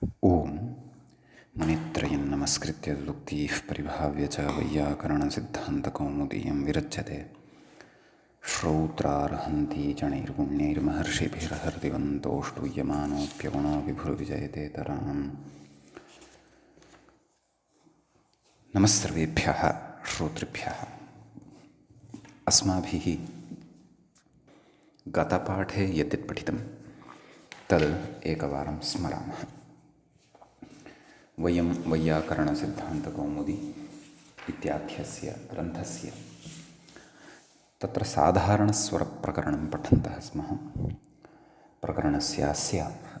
ओम मुनित्रयं नमस्कृत्य दुक्तिः परिभाव्य च वैयाकरणसिद्धान्तकौमुदीयं विरच्यते। श्रौत्रार्हन्ति जणैर्पुण्यैर्महर्षिभिरहर्तिवन्तोऽष्टूयमानोऽप्यगुणो विभुर्विजयते तराम्। नमस्सर्वेभ्यः श्रोतृभ्यः। अस्माभिः गतपाठे यद्यत् पठितं तद् एकवारं स्मरामः। वयं वैयाकरणसिद्धान्तकौमुदी इत्याख्यस्य ग्रन्थस्य तत्र साधारणस्वरप्रकरणं पठन्तः स्मः। प्रकरणस्यास्य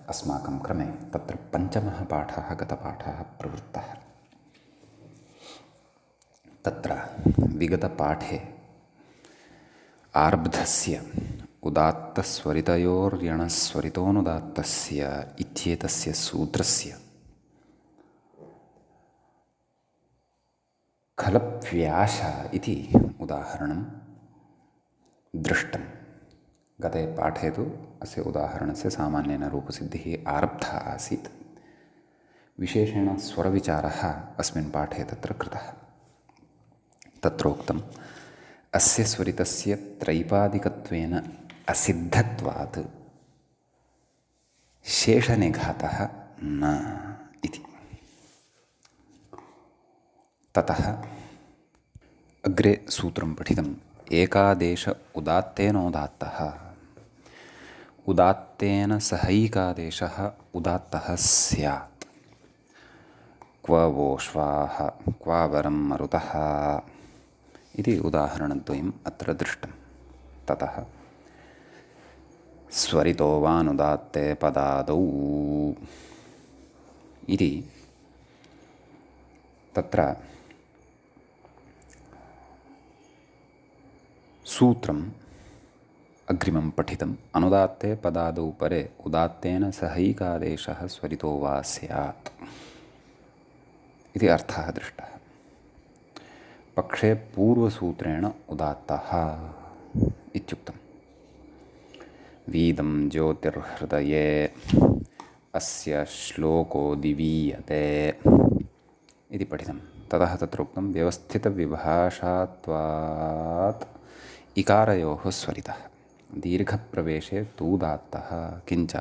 अस्माकं क्रमे तत्र पञ्चमः पाठः गतपाठः प्रवृत्तः। तत्र विगतपाठे आरब्धस्य उदात्तस्वरितयोर्यणस्वरितोनुदात्तस्य इत्येतस्य सूत्रस्य खलप्व्याश इति उदाहरणं दृष्टं। गते पाठे तु अस्य उदाहरणस्य सामान्येन रूपसिद्धिः आरब्धा आसीत्। विशेषेण स्वरविचारः अस्मिन् पाठे तत्र कृतः। तत्रोक्तम् अस्य स्वरितस्य त्रैपादिकत्वेन असिद्धत्वात् शेषनिघातः न इति। ततः अग्रे सूत्रं पठितम्। एकादेश उदात्तेनोदात्तः उदात्तेन सहैकादेशः उदात्तः स्यात्। क्व वोष्वाः क्व वरं मरुतः इति उदाहरणद्वयम् अत्र दृष्टं। ततः स्वरितो वानुदात्ते पदादौ इति तत्र सूत्रम् अग्रिमं पठितम्। अनुदात्ते पदादौ परे उदात्तेन सहैकादेशः स्वरितो वा स्यात् इति अर्थः दृष्टः। पक्षे पूर्वसूत्रेण उदात्तः इत्युक्तम्। वीदं ज्योतिर्हृदये अस्य श्लोको दिवीयते इति पठितं। ततः तत्र उक्तं व्यवस्थितविभाषात्वात् इकारयोः स्वरितः दीर्घप्रवेशे तूदात्तः किञ्च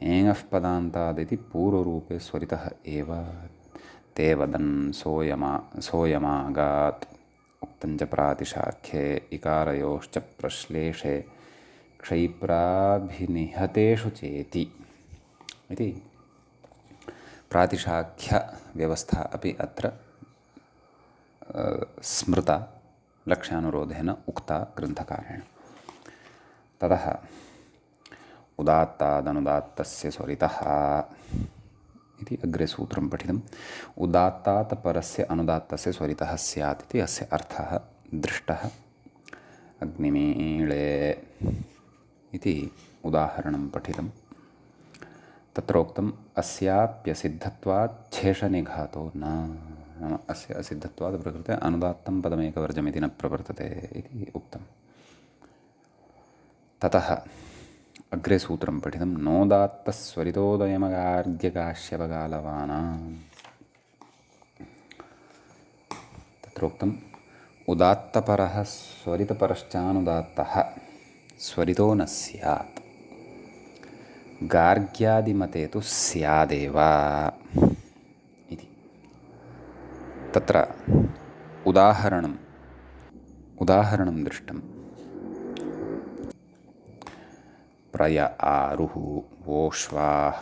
एङः पदान्तादिति पूर्वरूपे स्वरितः एव ते वदन् सोयमागात् उक्तञ्च प्रातिशाख्ये इकारयोश्च प्रश्लेषे क्षैप्राभिनिहतेषु चेति इति प्रातिशाख्यव्यवस्था अपि अत्र स्मृता लक्ष्यानुरोधेन उक्ता ग्रन्थकारेण। ततः उदात्तादनुदात्तस्य स्वरितः इति अग्रे सूत्रं पठितम्। उदात्तात् परस्य अनुदात्तस्य स्वरितः स्यात् इति अस्य अर्थः दृष्टः। अग्निमीळे इति उदाहरणं पठितं। तत्रोक्तम् अस्याप्यसिद्धत्वात् शेषनिघातो न, नाम अस्य असिद्धत्वात् प्रकृते अनुदात्तं पदमेकवर्जमिति न प्रवर्तते इति उक्तम्। ततः अग्रे सूत्रं पठितं। नोदात्तस्वरितोदयमगार्ग्यकाश्यपगालवानां तत्रोक्तम् उदात्तपरः स्वरितपरश्चानुदात्तः स्वरितो न स्यात्। गार्ग्यादिमते तु स्यादेव इति। तत्र उदाहरणं दृष्टं। प्रय आरुः वोष्वाः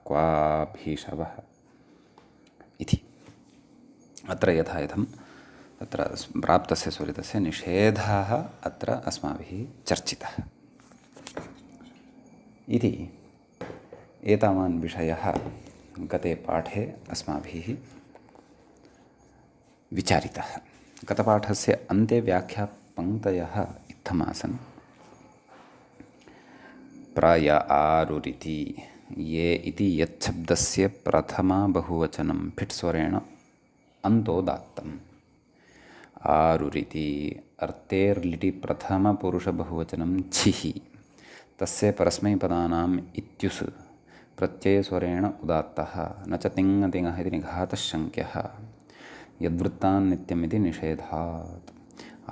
क्वा भीषवः इति। अत्र यथायथं तत्र प्राप्तस्य स्वरितस्य निषेधः अत्र अस्माभिः चर्चितः इति। एतावान् विषयः गते पाठे अस्माभिः विचारितः। गतपाठस्य अन्ते व्याख्यापङ्क्तयः इत्थमासन्। प्रय आरुरिति ये इति यच्छब्दस्य प्रथमा बहुवचनं फिट्स्वरेण अन्तोदात्तम्। आरुरिति अर्तेर्लिटि प्रथमपुरुषबहुवचनं छिः तस्य परस्मैपदानाम् इत्युस् प्रत्ययस्वरेण उदात्तः न च तिङ् तिङः इति निघातशङ्क्यः यद्वृत्तान्नित्यमिति निषेधात्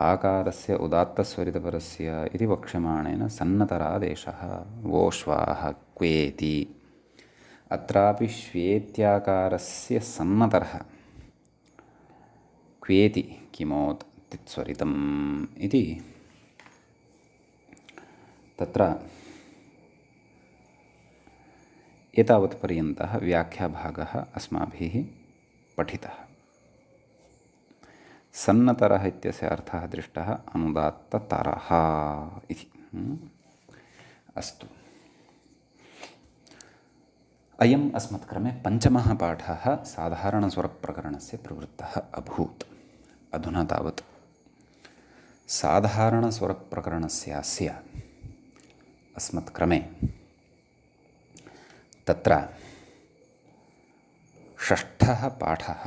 आकारस्य उदात्तस्वरितपरस्य इति वक्ष्यमाणेन सन्नतरादेशः वोष्वाः क्वेति अत्रापि श्वेत्याकारस्य सन्नतरः क्वेति किमोत् तित्स्वरितम् इति तत्र एतावत् पर्यन्तः व्याख्याभागः अस्माभिः पठितः। सन्नतरः इत्यस्य अर्थः दृष्टः अनुदात्ततरः इति। अस्तु, अयम् अस्मत्क्रमे पञ्चमः पाठः साधारणस्वरप्रकरणस्य प्रवृत्तः अभूत्। अधुना तावत् साधारणस्वरप्रकरणस्यास्य अस्मत्क्रमे तत्र षष्ठः पाठः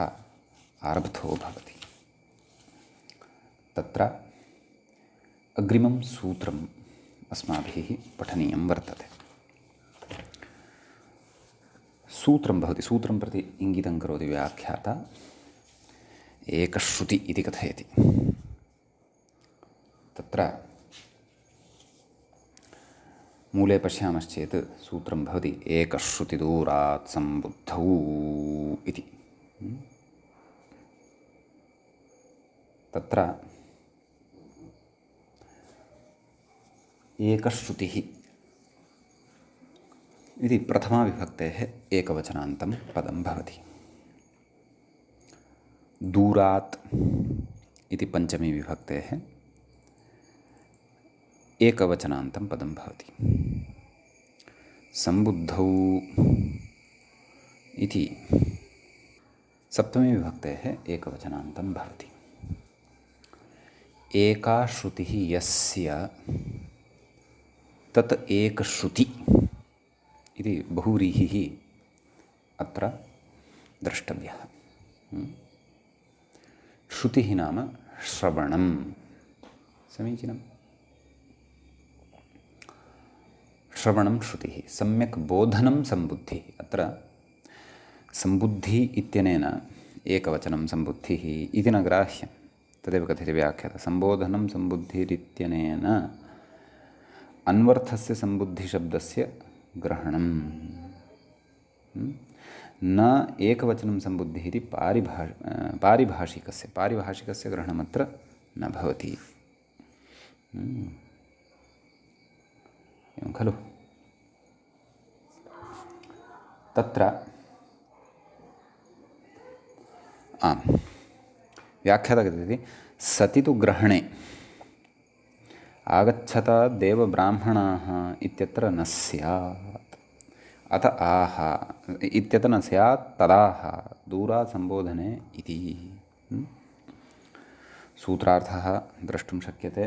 आरब्धो भवति। तत्र अग्रिमं सूत्रम् अस्माभिः पठनीयं वर्तते। सूत्रं भवति, सूत्रं प्रति इङ्गितं करोति व्याख्याता, एकश्रुति इति कथयति। तत्र मूले पश्यामश्चेत् सूत्रं भवति एकश्रुतिदूरात् सम्बुद्धौ इति। तत्र एकश्रुतिः इति प्रथमाविभक्तेः एकवचनान्तं पदं भवति। दूरात् इति पञ्चमी विभक्तेः एकवचनान्तं पदं भवति। सम्बुद्धौ इति सप्तमी विभक्तेः एकवचनान्तं भवति। एका श्रुतिः यस्य तत् एकश्रुति इति बहुव्रीहिः अत्र द्रष्टव्यः। श्रुतिः नाम श्रवणं, समीचीनं। श्रवणं श्रुतिः, सम्यक् बोधनं सम्बुद्धिः। अत्र सम्बुद्धिः इत्यनेन एकवचनं सम्बुद्धिः इति न ग्राह्यं, तदेव कथयति व्याख्याता। सम्बोधनं सम्बुद्धिरित्यनेन अन्वर्थस्य सम्बुद्धिशब्दस्य ग्रहणं, न एकवचनं सम्बुद्धिः इति पारिभाषिकस्य ग्रहणमत्र न भवति। एवं खलु। तत्र व्याख्याता कथयति सति तु ग्रहणे आगच्छता देवब्राह्मणाः इत्यत्र न स्यात्, अत आह इत्यत्र न स्यात् तदाह दूरात् सम्बोधने इति। सूत्रार्थः द्रष्टुं शक्यते।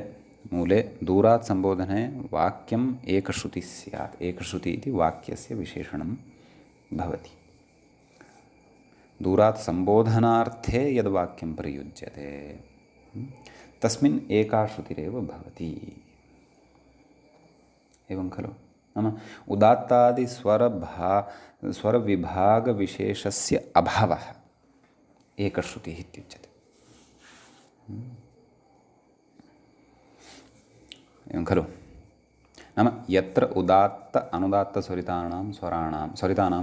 मूले दूरात् सम्बोधने वाक्यम् एकश्रुतिः स्यात्। एकश्रुति इति वाक्यस्य विशेषणं भवति। दूरात् सम्बोधनार्थे यद्वाक्यं प्रयुज्यते तस्मिन् एका श्रुतिरेव भवति। एवं खलु। नाम स्वरविभागविशेषस्य अभावः एकश्रुतिः इत्युच्यते। एवं खलु। नाम यत्र उदात्त अनुदात्तस्वरितानां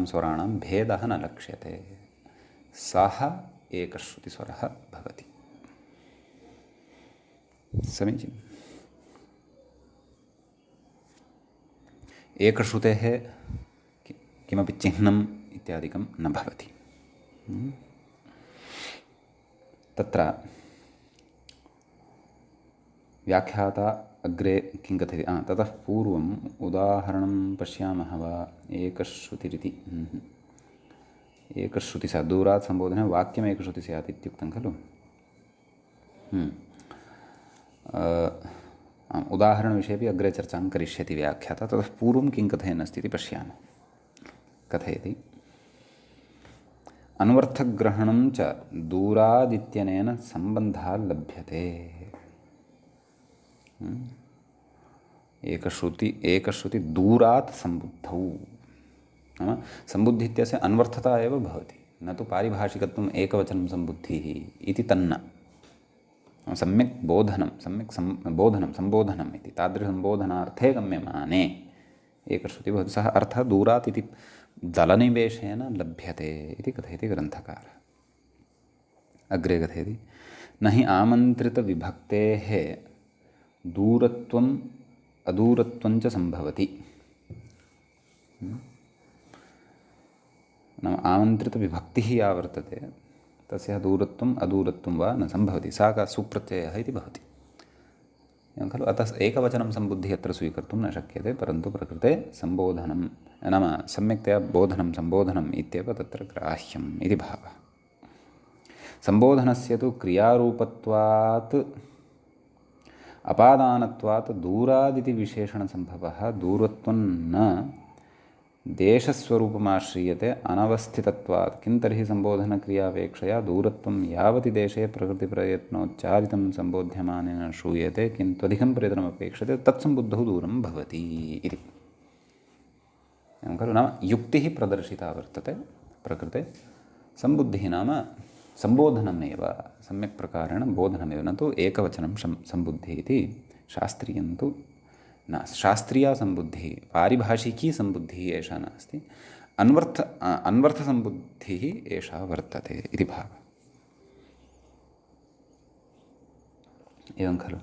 स्वराणां भेदः न लक्ष्यते, सः एकश्रुतिस्वरः भवति। समीचीनम्। एकश्रुतेः किमपि चिह्नम् इत्यादिकं न भवति। तत्र व्याख्याता अग्रे किं कथयति? ततः पूर्वम् उदाहरणं पश्यामः वा? एकश्रुतिरिति एकश्रुति स्यात्, दूरात् सम्बोधने वाक्यम् एकश्रुति स्यात् इत्युक्तं खलु। उदाहरणविषयेपि अग्रे चर्चां करिष्यति व्याख्याता। ततः पूर्वं किं कथयन् अस्ति इति पश्यामः। कथयति अन्वर्थग्रहणं च दूरादित्यनेन सम्बन्धः लभ्यते। एकश्रुति दूरात् सम्बुद्धौ नाम सम्बुद्धि इत्यस्य अन्वर्थता एव भवति, न तु पारिभाषिकत्वम् एकवचनं सम्बुद्धिः इति तन्न। सम्यक् बोधनं सम्बोधनम् इति तादृशसम्बोधनार्थे गम्यमाने एकश्रुतिः भवति। सः अर्थः दूरात् इति दलनिवेशेन लभ्यते इति कथयति ग्रन्थकारः। अग्रे कथयति न हि आमन्त्रितविभक्तेः दूरत्वम् अदूरत्वं च सम्भवति। नाम आमन्त्रितविभक्तिः या वर्तते तस्याः दूरत्वम् अदूरत्वं वा न सम्भवति, सा का सुप्रत्ययः इति भवति एवं खलु। अतः एकवचनं सम्बुद्धिः अत्र स्वीकर्तुं न शक्यते, परन्तु प्रकृते सम्बोधनं नाम सम्यक्तया बोधनं सम्बोधनम् इत्येव तत्र ग्राह्यम् इति भावः। सम्बोधनस्य तु क्रियारूपत्वात् अपादानत्वात् दूरादिति विशेषणसम्भवः दूरत्वं न देशस्वरूपमाश्रीयते अनवस्थितत्वात्। किं तर्हि सम्बोधनक्रियापेक्षया दूरत्वं यावति देशे प्रकृतिप्रयत्नोच्चारितं सम्बोध्यमानेन श्रूयते, किन्तु अधिकं प्रयत्नमपेक्षते तत्सम्बुद्धौ दूरं भवति इति एवं खलु। नाम युक्तिः प्रदर्शिता वर्तते प्रकृते, सम्बुद्धिः नाम सम्बोधनमेव, सम्यक् प्रकारेण बोधनमेव, न तु एकवचनं सम्बुद्धिः इति शास्त्रीयं तु नास्ति। शास्त्रीया सम्बुद्धिः पारिभाषिकी सम्बुद्धिः एषा नास्ति, अन्वर्थसम्बुद्धिः एषा वर्तते इति भावः। एवं खलु।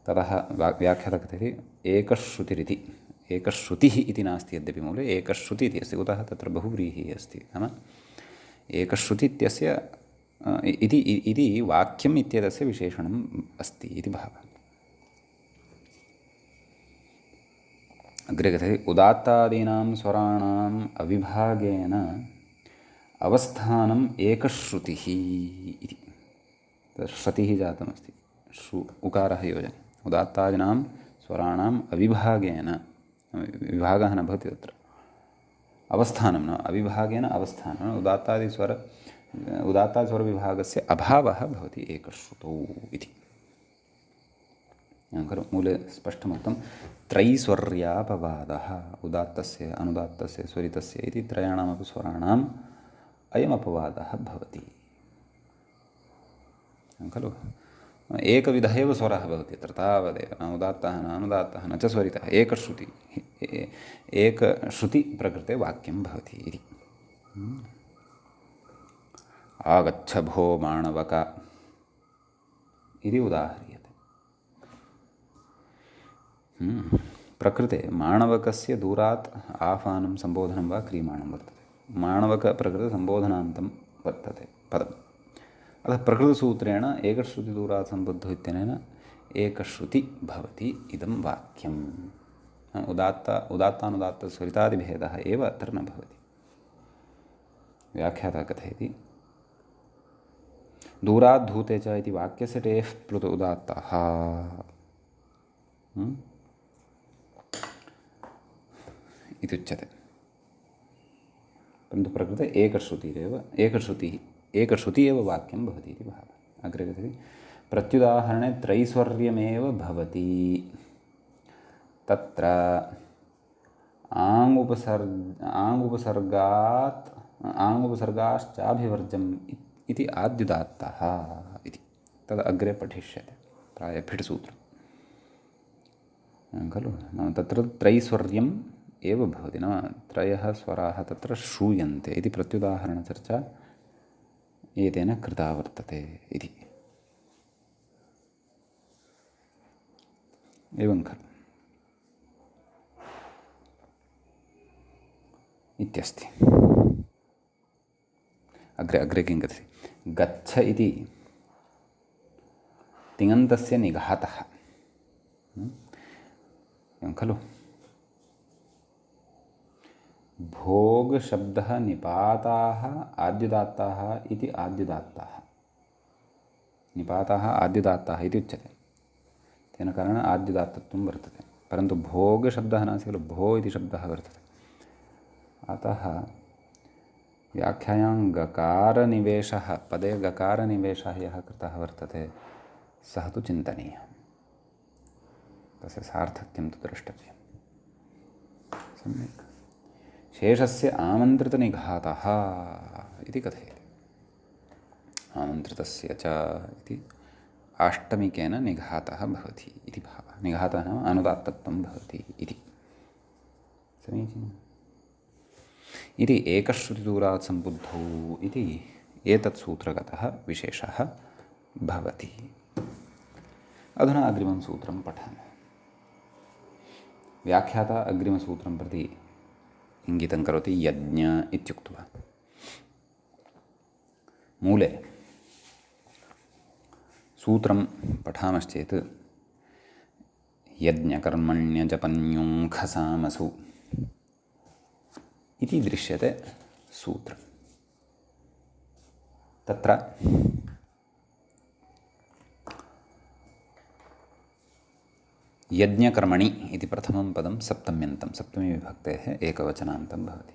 ततः व्याख्याता कथयति एकश्रुतिरिति। एकश्रुतिः इति नास्ति यद्यपि मूले एकश्रुति इति अस्ति, कुतः तत्र बहुव्रीहिः अस्ति, नाम एकश्रुति इत्यस्य इति वाक्यम् इत्येतस्य विशेषणम् अस्ति इति भावः। अग्रे कथयति उदात्तादीनां स्वराणाम् अविभागेन अवस्थानम् एकश्रुतिः इति। श्रुतिः जातमस्ति, उकारः योजने। उदात्तादीनां स्वराणाम् अविभागेन, विभागः न भवति तत्र, अवस्थानं न अविभागेन अवस्थानं, उदात्तादिस्वरविभागस्य अभावः भवति एकश्रुतौ इति खलु। मूले स्पष्टमुक्तं त्रैस्वर्यापवादः, उदात्तस्य अनुदात्तस्य स्वरितस्य इति त्रयाणामपि स्वराणाम् अयमपवादः भवति खलु। एकविधः एव स्वरः भवति अत्र तावदेव, न उदात्तः न अनुदात्तः न च स्वरितः, एकश्रुति प्रकृते वाक्यं भवति इति। आगच्छ भो माणवक इति उदाह्रियते। प्रकृते माणवकस्य दूरात् आह्वानं सम्बोधनं वा क्रियमाणं वर्तते। माणवकप्रकृतसम्बोधनान्तं वर्तते पदम्। अतः प्रकृतसूत्रेण एकश्रुतिदूरात् सम्बद्धौ इत्यनेन एकश्रुति भवति इदं वाक्यम्। उदात्तानुदात्तस्वरितादिभेदः एव अत्र न भवति। व्याख्याता कथयति दूराद्धूते च इति वाक्यस्य टेः प्लुत उदात्तः इति उच्यते, परन्तु प्रकृते एकश्रुतिः एव वाक्यं भवति इति भावः। अग्रे कथयति प्रत्युदाहरणे त्रैस्वर्यमेव भवति, तत्र आङ्गुपसर्गाश्चाभिवर्जम् इति आद्युदात्तः इति तद् अग्रे पठिष्यते, प्रायः फिट्सूत्रं खलु। नाम तत्र त्रैस्वर्यम् एव भवति, नाम त्रयः स्वराः तत्र श्रूयन्ते इति प्रत्युदाहरणचर्चा एतेन कृता वर्तते इति। एवं खलु इत्यस्ति। अग्रे किं कथति गच्छ इति तिङन्तस्य निघातः एवं खलु। भोगशब्दः निपाताः आद्युदात्ताः इति आद्युदात्ताः, निपाताः आद्युदात्ताः इति उच्यते। तेन कारणेन आद्युदात्तत्वं वर्तते, परन्तु भोगशब्दः नास्ति खलु, भो इति शब्दः वर्तते। अतः व्याख्यायां गकारनिवेशः, पदे गकारनिवेशः यः कृतः वर्तते सः तु चिन्तनीयः। तस्य सार्थक्यं तु द्रष्टव्यं। सम्यक्। शेषस्य आमन्त्रितनिघातः इति कथयति। आमन्त्रितस्य च इति आष्टमिकेन निघातः भवति इति भावः। निघातः नाम अनुदात्तत्वं भवति इति। समीचीनम्। इति एकश्रुतिदूरात् सम्बुद्धौ इति एतत् सूत्रगतः विशेषः भवति। अधुना अग्रिमं सूत्रं पठामः। व्याख्याता अग्रिमसूत्रं प्रति इङ्गितं करोति यज्ञ इत्युक्त्वा। मूले सूत्रं पठामश्चेत् यज्ञकर्मण्यजपन्युङ्खसामसु इति दृश्यते सूत्रं। तत्र यज्ञकर्मणि इति प्रथमं पदं सप्तम्यन्तं, सप्तमीविभक्तेः एकवचनान्तं भवति।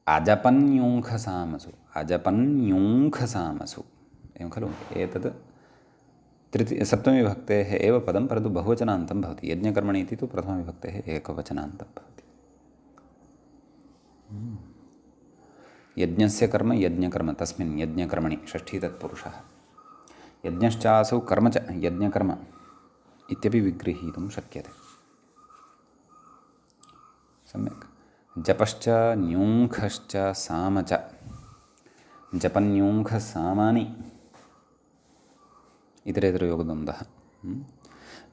अजपन्युङ्खसामसु, अजपन्युङ्खसामसु एवं खलु। एतद् सप्तमीविभक्तेः एव पदं, परन्तु बहुवचनान्तं भवति। यज्ञकर्मणि इति तु प्रथमविभक्तेः एकवचनान्तं भवति। यज्ञस्य कर्म यज्ञकर्म, तस्मिन् यज्ञकर्मणि षष्ठी तत्पुरुषः। यज्ञश्चासौ कर्म च यज्ञकर्म इत्यपि विगृहीतुं शक्यते। सम्यक्। जपश्च न्यूङ्खश्च साम च, जपन्यूङ्खसामानि इतरेतरयोगद्वन्द्वः।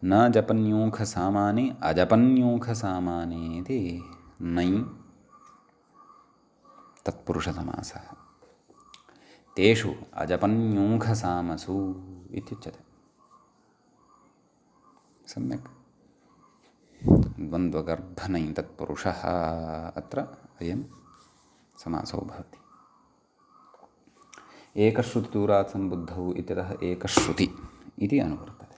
न जपन्यूङ्खसामानि अजपन्यूङ्खसामानि इति नै तत्पुरुषसमासः। तेषु अजपन्यूङ्खसामसु इत्युच्यते। सम्यक्। द्वन्द्वगर्भनै तत्पुरुषः अत्र अयं समासो भवति। एकश्रुतिदूरात् सम्बुद्धौ इत्यतः एकश्रुति इति अनुवर्तते।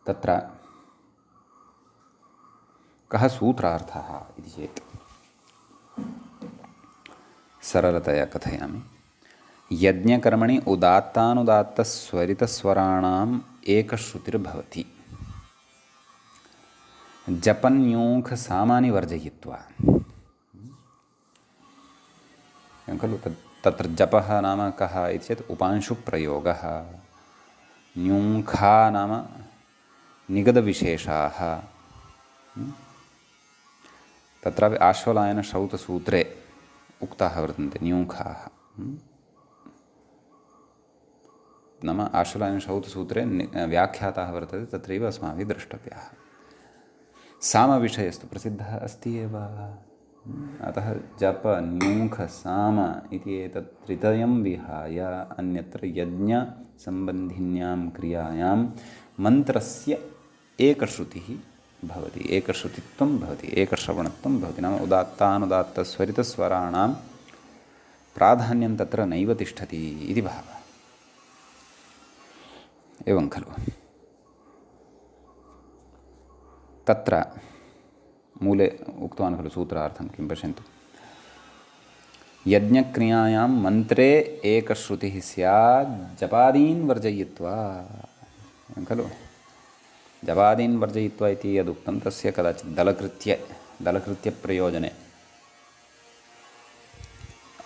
तत्र कः सूत्रार्थः इति चेत् सरलतया कथयामि। यज्ञकर्मणि उदात्तानुदात्तस्वरितस्वराणाम् एकश्रुतिर्भवति। जपन्यूङ्खसामानि वर्जयित्वा एवं खलु। तत्र जपः नाम कः इति चेत् उपांशुप्रयोगः, न्यूङ्खा नाम निगदविशेषाः। तत्रापि आश्वलायनश्रौतसूत्रे उक्ताः वर्तन्ते न्यूङ्खाः। नाम आश्वलायनश्रौतसूत्रे व्याख्याताः वर्तते, तत्रैव अस्माभिः द्रष्टव्याः। सामविषयस्तु प्रसिद्धः अस्ति एव। अतः जप न्यूङ्ख साम इति एतत् त्रितयं विहाय अन्यत्र यज्ञसम्बन्धिन्यां क्रियायां मन्त्रस्य एकश्रुतिः भवति, एकश्रुतित्वं भवति, एकश्रवणत्वं भवति। नाम उदात्तानुदात्तस्वरितस्वराणां प्राधान्यं तत्र नैव तिष्ठति इति भावः। एवं खलु। तत्र मूले उक्तवान् खलु सूत्रार्थं किं पश्यन्तु। यज्ञक्रियायां मन्त्रे एकश्रुतिः स्यात् जपादीन् वर्जयित्वा, खलु। जपादीन् वर्जयित्वा इति यदुक्तं तस्य कदाचित् दलकृत्यप्रयोजने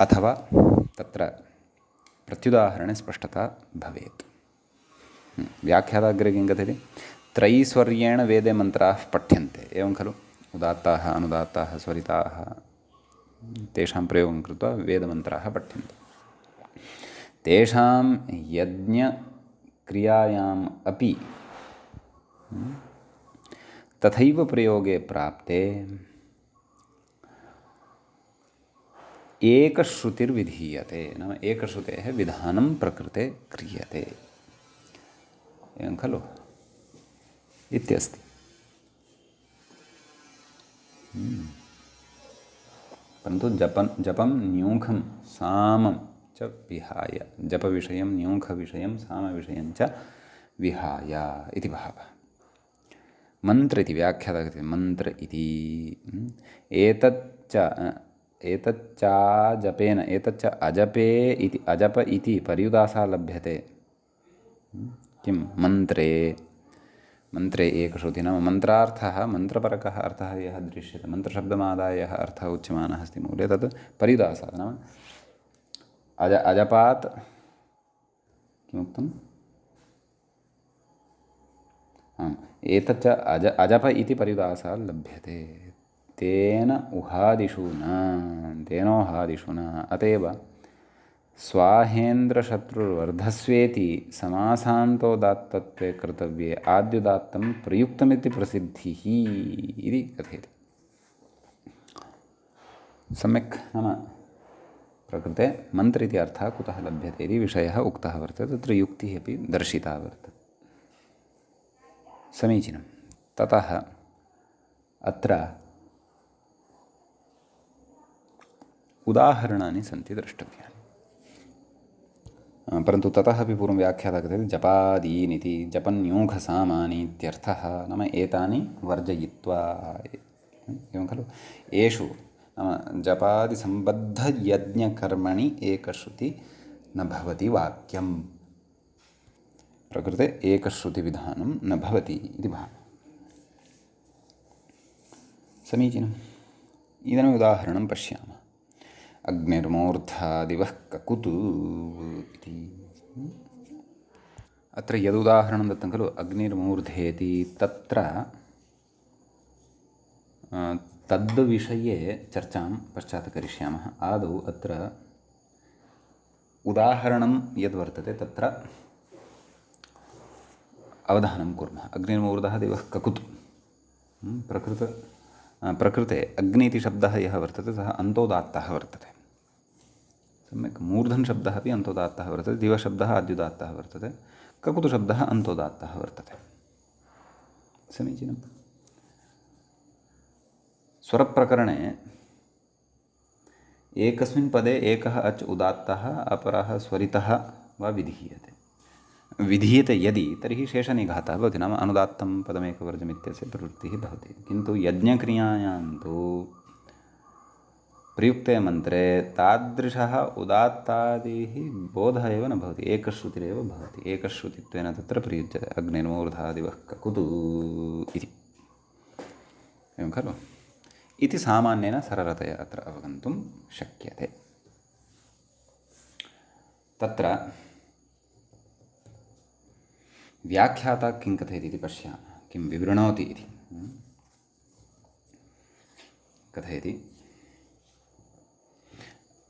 अथवा तत्र प्रत्युदाहरणे स्पष्टता भवेत्। व्याख्याताग्रे किं कथयति? त्रयीस्वर्येण वेदे मन्त्राः पठ्यन्ते, एवं खलु। उदात्ताः अनुदात्ताः स्वरिताः तेषां प्रयोगं कृत्वा वेदमन्त्राः पठ्यन्ते। तेषां यज्ञक्रियायाम् अपि तथैव प्रयोगे प्राप्ते एकश्रुतिर्विधीयते। नाम एकश्रुतेः विधानं प्रकृते क्रियते, एवं खलु इत्यस्ति। परन्तु जपं न्यूखं सामं च विहाय, जपविषयं न्यूखविषयं सामविषयं च विहाय इति भावः। मन्त्र इति व्याख्यातः मन्त्र इति एतच्च एतच्चाजपेन एतच्च अजपे इति अजप इति पर्युदासः लभ्यते। किं मन्त्रे मन्त्रे एकश्रुतिः नाम मन्त्रार्थः मन्त्रपरकः अर्थः यः दृश्यते मन्त्रशब्दमादाय यः अर्थः उच्यमानः अस्ति मूले तत् पर्युदासः नाम अजपात् किमुक्तम् एतच्च अजप इति पर्युदासः लभ्यते तेनोहादिषु न अत एव स्वाहेन्द्रशत्रुर्वर्धस्वेति समासान्तोदात्तत्वे कर्तव्ये आद्युदात्तं प्रयुक्तमिति प्रसिद्धिः इति कथयति। सम्यक् नाम प्रकृते मन्त्र इति अर्थः कुतः लभ्यते इति विषयः उक्तः वर्तते, तत्र युक्तिः अपि दर्शिता वर्तते। समीचीनं। ततः अत्र उदाहरणानि सन्ति द्रष्टव्यानि, परन्तु ततः अपि पूर्वं व्याख्याता कथयति जपादीन् इति जपन्यूघसामानि इत्यर्थः नाम एतानि वर्जयित्वा एवं खलु। येषु नाम जपादिसम्बद्धयज्ञकर्मणि एकश्रुति न भवति वाक्यं, प्रकृते एकश्रुतिविधानं न भवति इति भावः। समीचीनम्। इदम् उदाहरणं पश्यामः। अग्निर्मूर्धादिवः ककुतु इति। अत्र यदुदाहरणं दत्तं खलु अग्निर्मूर्धेति, तत्र तद्विषये चर्चां पश्चात् करिष्यामः। आदौ अत्र उदाहरणं यद्वर्तते तत्र अवधानं कुर्मः। अग्निर्मूर्धः दिवः ककुतु। प्रकृते अग्नि इति शब्दः यः वर्तते सः अन्तोदात्तः वर्तते। सम्यक्। मूर्धन् शब्दः अपि अन्तोदात्तः वर्तते, दिवशब्दः अद्युदात्तः वर्तते, ककुतुशब्दः अन्तोदात्तः वर्तते। समीचीनम्। स्वरप्रकरणे एकस्मिन् पदे एकः अच् उदात्तः अपरः स्वरितः वा विधीयते यदि, तर्हि शेषनिघातः भवति, नाम अनुदात्तं पदमेकवर्जमित्यस्य प्रवृत्तिः भवति। किन्तु यज्ञक्रियायां तु प्रयुक्ते मन्त्रे तादृशः उदात्तादिः बोधः एव न भवति, एकश्रुतिरेव भवति। एकश्रुतित्वेन तत्र प्रयुज्यते अग्निर्मूर्धादिवः ककुतु इति, एवं खलु इति सामान्येन सरलतया अत्र अवगन्तुं शक्यते। तत्र व्याख्याता किं कथयति इति पश्यामः, किं विवृणोति इति। कथयति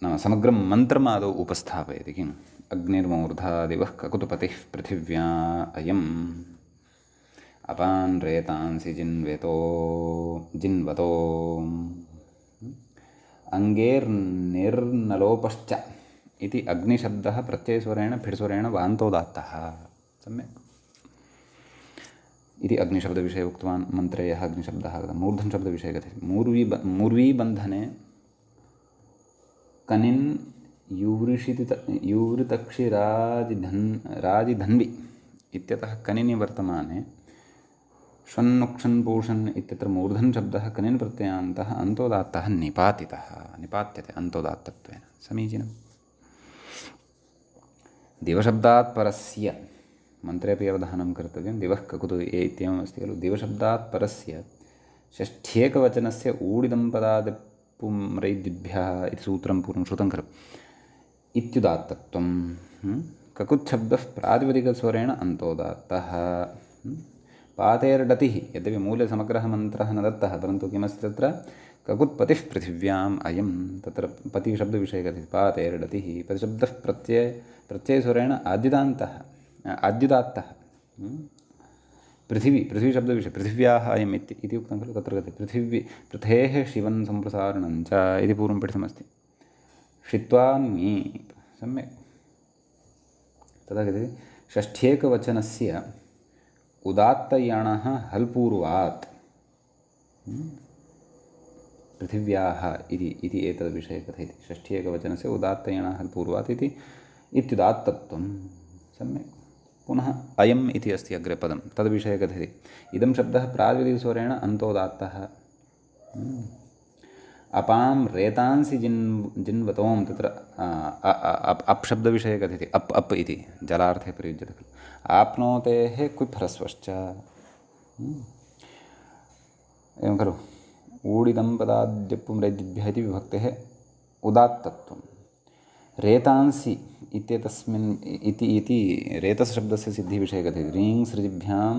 नाम समग्रं मन्त्रम् आदौ उपस्थापयति। किम् अग्निर्मूर्धादिवः ककुतुपतिः पृथिव्या अयम् अपान् रेतांसि जिन्वतो अङ्गेर्निर्नलोपश्च इति अग्निशब्दः प्रत्ययस्वरेण फिड्स्वरेण वान्तोदात्तः। सम्यक्। इति अग्निशब्दविषये उक्तवान्। मन्त्रे यः अग्निशब्दः आगतः। मूर्धन् शब्दविषये कथयति। मूर्वीबन्धने कनिन् यूवृतक्षिराजिधन्वि इत्यतः कनिनि वर्तमाने ष्वन्नुक्षन् पूषन् इत्यत्र मूर्धन् शब्दः कनिन् प्रत्ययान्तः अन्तोदात्तः निपात्यते अन्तोदात्तत्वेन। समीचीनम्। दिवशब्दात् परस्य मन्त्रेपि अवधानं कर्तव्यं। दिवः ककुतु इत्येवम् अस्ति खलु। दिवशब्दात् परस्य षष्ठ्येकवचनस्य ऊडिदं पदादिपुंरैदिभ्यः इति सूत्रं पूर्वं श्रुतं खलु। इत्युदात्तत्वं। ककुच्छब्दः प्रातिपदिकस्वरेण अन्तोदात्तः। पातेर्डतिः यद्यपि मूले समग्रः मन्त्रः न दत्तः, परन्तु किमस्ति तत्र ककुत्पतिः पृथिव्याम् अयं, तत्र पतिशब्दविषये कथयति। पातेर्डतिः पतिशब्दः प्रत्ययस्वरेण आद्युदात्तः। पृथिवीशब्दविषये पृथिव्याः अयम् इति उक्तं खलु। तत्र कथयति पृथेः शिवन् सम्प्रसारणं च इति पूर्वं पठितमस्ति। षित्वान्मी। सम्यक्। तदा कथयति षष्ठ्येकवचनस्य उदात्तयणः हल्पूर्वात् पृथिव्याः इति एतद्विषये कथयति। षष्ठ्येकवचनस्य उदात्तयणः हल्पूर्वात् इति इत्युदात्तत्वं। सम्यक्। पुनः अयम् इति अस्ति अग्रे पदं, तद्विषये कथयति। इदं शब्दः प्रातिपदिकस्वरेण अन्तोदात्तः। अपां रेतांसि जिन्वतों तत्र अप् शब्दविषये कथ्यते अप् इति जलार्थे प्रयुज्यते खलु आप्नोतेः क्विप् ह्रस्वश्च एवं खलु ऊडिदं पदाद्यप्पुं रेदिभ्यः इति विभक्तेः उदात्तत्वं रेतांसि इत्येतस्मिन् इति रेतसशब्दस्य सिद्धिविषये कथ्यते रीङ् सृजिभ्यां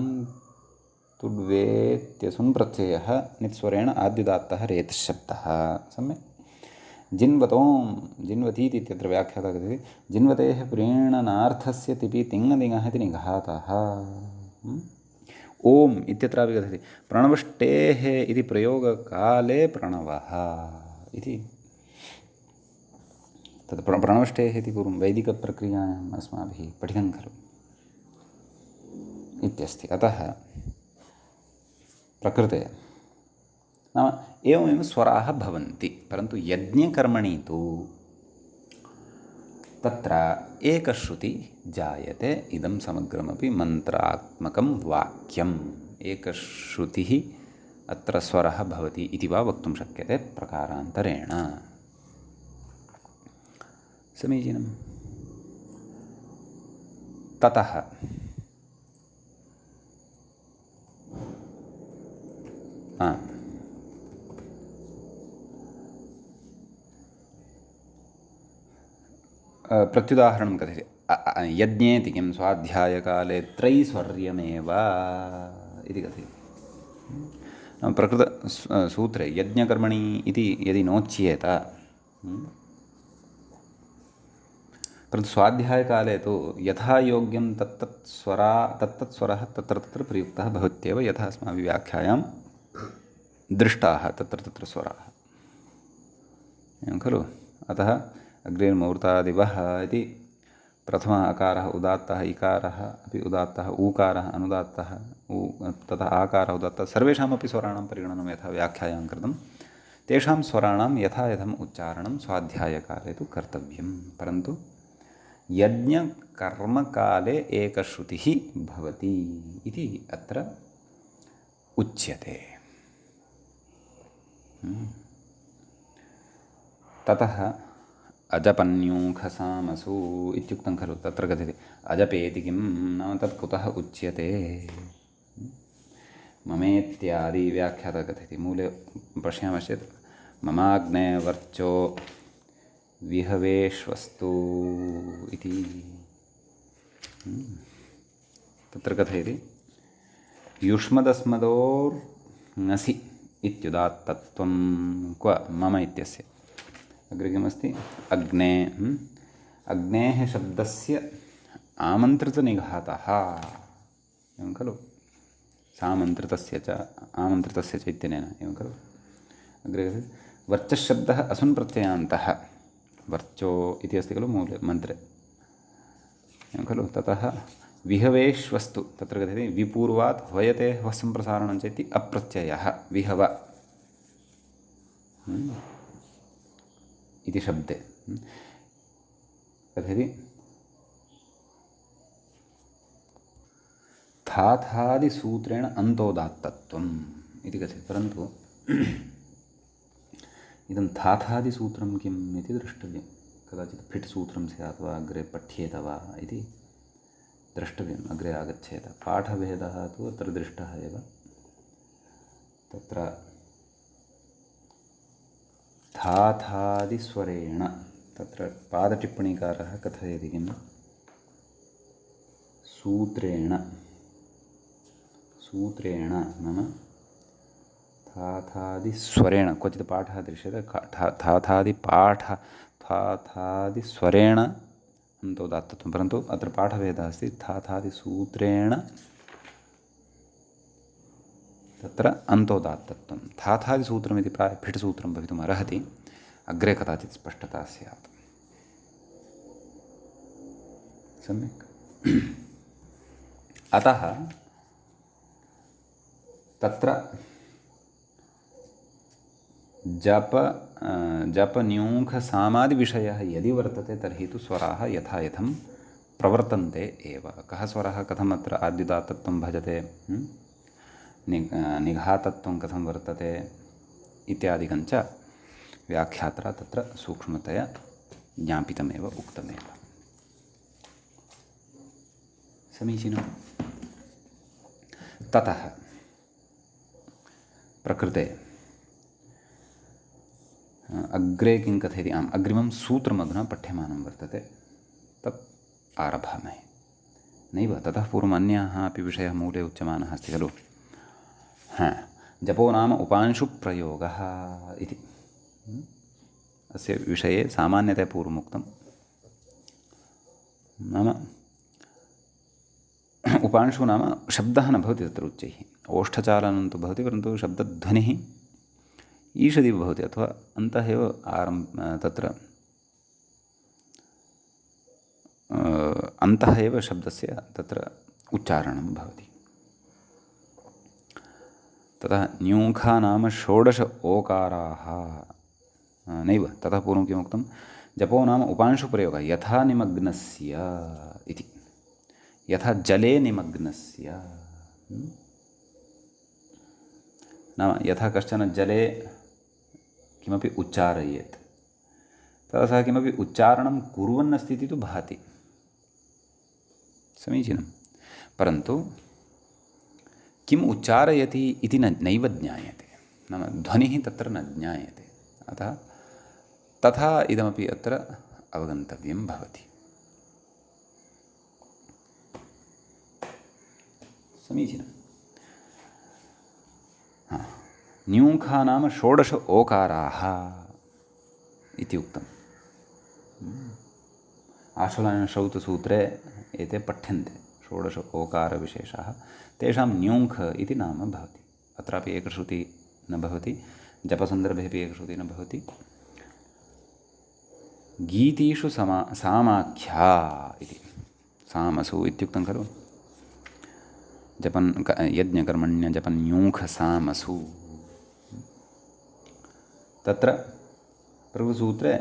तुड्वेत्यसुन् प्रत्ययः नित्स्वरेण आद्युदात्तः रेतशब्दः सम्यक् जिन्वतों जिन्वतीति इत्यत्र व्याख्याता कथ्यते जिन्वतेः प्रीणनार्थस्य तिपि तिङ्दिङः इति निघातः ओम् इत्यत्रापि कथ्यते प्रणवष्टेः इति प्रयोगकाले प्रणवः इति तत् प्रणवष्टेः इति पूर्वं वैदिकप्रक्रियायाम् अस्माभिः पठितं खलु इत्यस्ति अतः प्रकृते नाम एवमेव स्वराः भवन्ति परन्तु यज्ञकर्मणि तु तत्र एकश्रुति जायते इदं समग्रमपि मन्त्रात्मकं वाक्यम् एकश्रुतिः अत्र स्वरः भवति इति वा वक्तुं शक्यते प्रकारान्तरेण समीचीनं ततः प्रत्युदाहरणं कथ्यते यज्ञेति किं स्वाध्यायकाले त्रैस्वर्यमेव इति कथ्यते प्रकृतसूत्रे यज्ञकर्मणि इति यदि नोच्येत परन्तु स्वाध्यायकाले तु यथा योग्यं तत्तत् स्वरः तत्र प्रयुक्तः भवत्येव यथा अस्माभिः व्याख्यायां दृष्टाः तत्र स्वराः एवं खलु अतः अग्निर्मुहूर्तादिवः इति प्रथमः अकारः उदात्तः इकारः अपि उदात्तः ऊकारः अनुदात्तः ततः आकारः उदात्तः सर्वेषामपि स्वराणां परिगणनं यथा व्याख्यायां कृतं तेषां स्वराणां यथायथम् उच्चारणं स्वाध्यायकाले तु कर्तव्यं परन्तु यज्ञकर्मकाले एकश्रुतिः भवति इति अत्र उच्यते ततः अजपन्यूखसामसु इत्युक्तं खलु तत्र कथ्यते अजपेति किं नाम तत् कुतः उच्यते ममेत्यादि व्याख्यातः कथ्यते मूले पश्यामश्चेत् ममाग्नेवर्चो विहवेश्वस्तु इति तत्र कथयति युष्मदस्मदोर्ङसि इत्युदात्तत्वं क्व मम इत्यस्य अग्रे किमस्ति अग्ने अग्नेः शब्दस्य आमन्त्रितनिघातः एवं खलु सामन्त्रितस्य च आमन्त्रितस्य च इत्यनेन एवं खलु अग्रे वर्चशब्दः असुन् प्रत्ययान्तः वर्चो इति अस्ति खलु मूले मन्त्रे एवं खलु ततः विहवेश्वस्तु तत्र कथ्यते विपूर्वात् ह्वयते ह्वसम्प्रसारणं च इति अप्रत्ययः विहव इति शब्दे कथयति थाथादिसूत्रेण अन्तोदात्तत्वम् इति कथ्यते परन्तु इदं थाथादिसूत्रं किम् इति द्रष्टव्यं कदाचित् फिट् सूत्रं स्यात् वा अग्रे पठ्येत वा इति द्रष्टव्यम् अग्रे आगच्छेत पाठभेदः तु अत्र दृष्टः एव तत्र थाथादिस्वरेण तत्र पादटिप्पणीकारः कथयति किं सूत्रेण नाम थाथादिस्वरेण क्वचित् पाठः दृश्यते थाथादिस्वरेण अन्तोदात्तत्वं परन्तु अत्र पाठभेदः अस्ति थाथादिसूत्रेण तत्र अन्तोदात्तत्वं थाथादिसूत्रमिति प्रायः फिट् सूत्रं भवितुम् अर्हति अग्रे कदाचित् स्पष्टता स्यात् सम्यक् अतः तत्र जपन्यूखसामादिविषयः यदि वर्तते तर्हि तु स्वराः यथायथं प्रवर्तन्ते एव कः स्वरः कथम् अत्र आद्युदात्तत्वं भजते निघातत्वं कथं वर्तते इत्यादिकं च व्याख्यात्रा तत्र सूक्ष्मतया ज्ञापितमेव उक्तमेव। समीचीनं। ततः प्रकृते अग्रे किं कथयति, आम् अग्रिमं सूत्रमधुना पठ्यमानं वर्तते, तत् आरभामहे। नैव ततः पूर्वम् अन्याः अपि विषयः मूले उच्यमानः अस्ति खलु। जपो नाम उपांशुप्रयोगः इति। अस्य विषये सामान्यतया पूर्वमुक्तं, नाम उपांशु नाम शब्दः न भवति तत्र उच्चैः, ओष्ठचालनं तु भवति, परन्तु शब्दध्वनिः ईषदिव भवति, अथवा अन्तः एव तत्र अन्तः एव शब्दस्य तत्र उच्चारणं भवति। ततः न्यूखा नाम षोडश ओकाराः। नैव ततः पूर्वं किमुक्तं, जपो नाम उपांशुप्रयोगः यथा निमग्नस्य इति, यथा जले निमग्नस्य, नाम यथा कश्चन जले किमपि उच्चारयेत्, तदा सः किमपि उच्चारणं कुर्वन्नस्ति इति तु भाति, समीचीनं, परन्तु किम् उच्चारयति इति नैव ज्ञायते, नाम ध्वनिः तत्र न ज्ञायते। अतः तथा इदमपि अत्र अवगन्तव्यं भवति। समीचीनं। न्यूखा नाम षोडश ओकाराः इति उक्तम्। आश्वलायनश्रौतसूत्रे एते पठ्यन्ते, षोडश ओकारविशेषाः, तेषां न्यूङ्ख इति नाम भवति। अत्रापि एकश्रुति न भवति, जपसन्दर्भेपि एकश्रुति न भवति। गीतीषु सामाख्या इति, सामसु इत्युक्तं खलु, जपन् यज्ञकर्मण्य जपन्यूङ्ख सामसु। तत्र प्रभुसूत्रे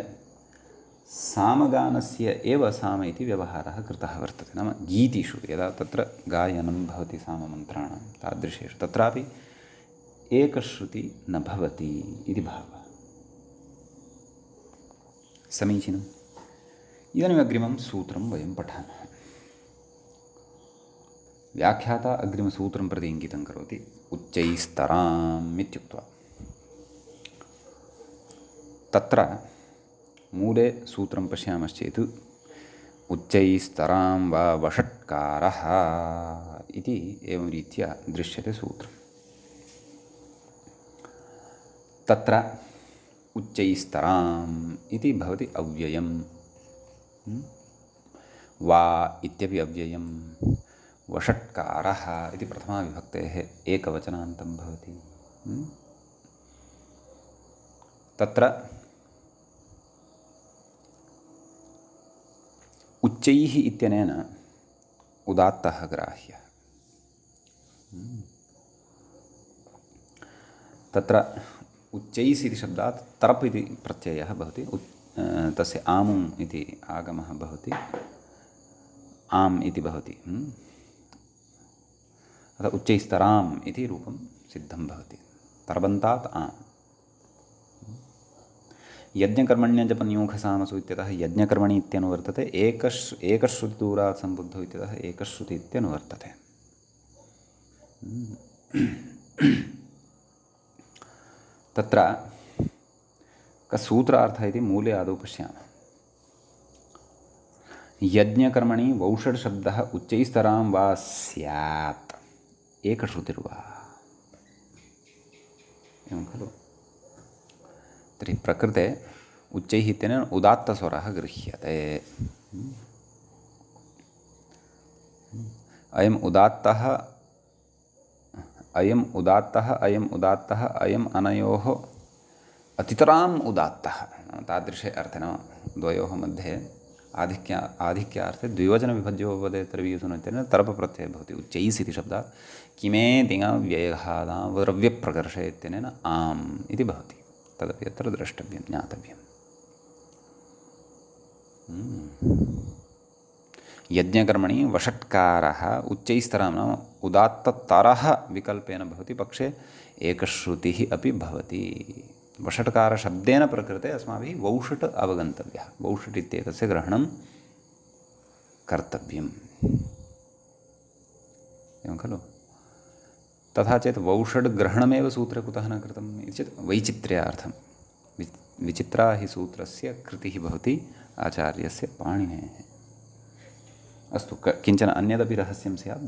सामगानस्य एव साम इति व्यवहारः कृतः वर्तते, नाम गीतिषु यदा तत्र गायनं भवति साममन्त्राणां तादृशेषु तत्रापि एकश्रुति न भवति इति भावः। समीचीनम्। इदानीम् अग्रिमं सूत्रं वयं पठामः। व्याख्याता अग्रिमसूत्रं प्रति इङ्गितं करोति, उच्चैस्तराम् इत्युक्त्वा। तत्र मूले सूत्रं पश्यामश्चेत् उच्चैस्तरां वा वषट्कारः इति एवं रीत्या दृश्यते सूत्रम्। तत्र उच्चैस्तराम् इति भवति अव्ययं, वा इत्यपि अव्ययं, वषट्कारः इति प्रथमाविभक्तेः एकवचनान्तं भवति। तत्र उच्चैः इत्यनेन उदात्तः ग्राह्यः। तत्र उच्चैस् इति शब्दात् तरप् इति प्रत्ययः भवति, तस्य आमु इति आगमः भवति, आम् इति भवति, अतः उच्चैस्तराम् इति रूपं सिद्धं भवति, तरबन्तात् आम्। यज्ञकर्मण्यजपन्यूखसामसु इत्यतः यज्ञकर्मणि इत्यनुवर्तते, एकश्रुतिदूरात् सम्बुद्धौ इत्यतः एकश्रुति इत्यनुवर्तते। तत्र कसूत्रार्थः इति मूले आदौ पश्यामः। यज्ञकर्मणि वौषड्शब्दः उच्चैस्तरां वा स्यात् एकश्रुतिर्वा, एवं खलु। तर्हि प्रकृते उच्चैः इत्यनेन उदात्तस्वरः गृह्यते। अयम् उदात्तः अयम् अनयोः अतितराम् उदात्तः, तादृशे अर्थे, नाम द्वयोः मध्ये आधिक्यार्थे द्विवचनविभज्यो वदेत् तर्वीयसुनो इत्यनेन तरपप्रत्ययः भवति। उच्चैस् इति शब्दात् किमे तिङव्ययहादां द्रव्यप्रकर्षे इत्यनेन आम् इति भवति। तदपि अत्र द्रष्टव्यं, ज्ञातव्यम्। यज्ञकर्मणि वषट्कारः उच्चैस्तरां, नाम उदात्ततरः विकल्पेन भवति, पक्षे एकश्रुतिः अपि भवति, वषट्कारशब्देन प्रकृते अस्माभिः वौषट् अवगन्तव्यः, वौषट् इत्येतस्य ग्रहणं कर्तव्यम्, एवं खलु। तथा चेत् वौषड् ग्रहणमेव सूत्रे कुतः न कृतम् इति चेत् वैचित्र्यार्थं। विचित्रा हि सूत्रस्य कृतिः भवति आचार्यस्य पाणिनेः। अस्तु, किञ्चन अन्यदपि रहस्यं स्यात्,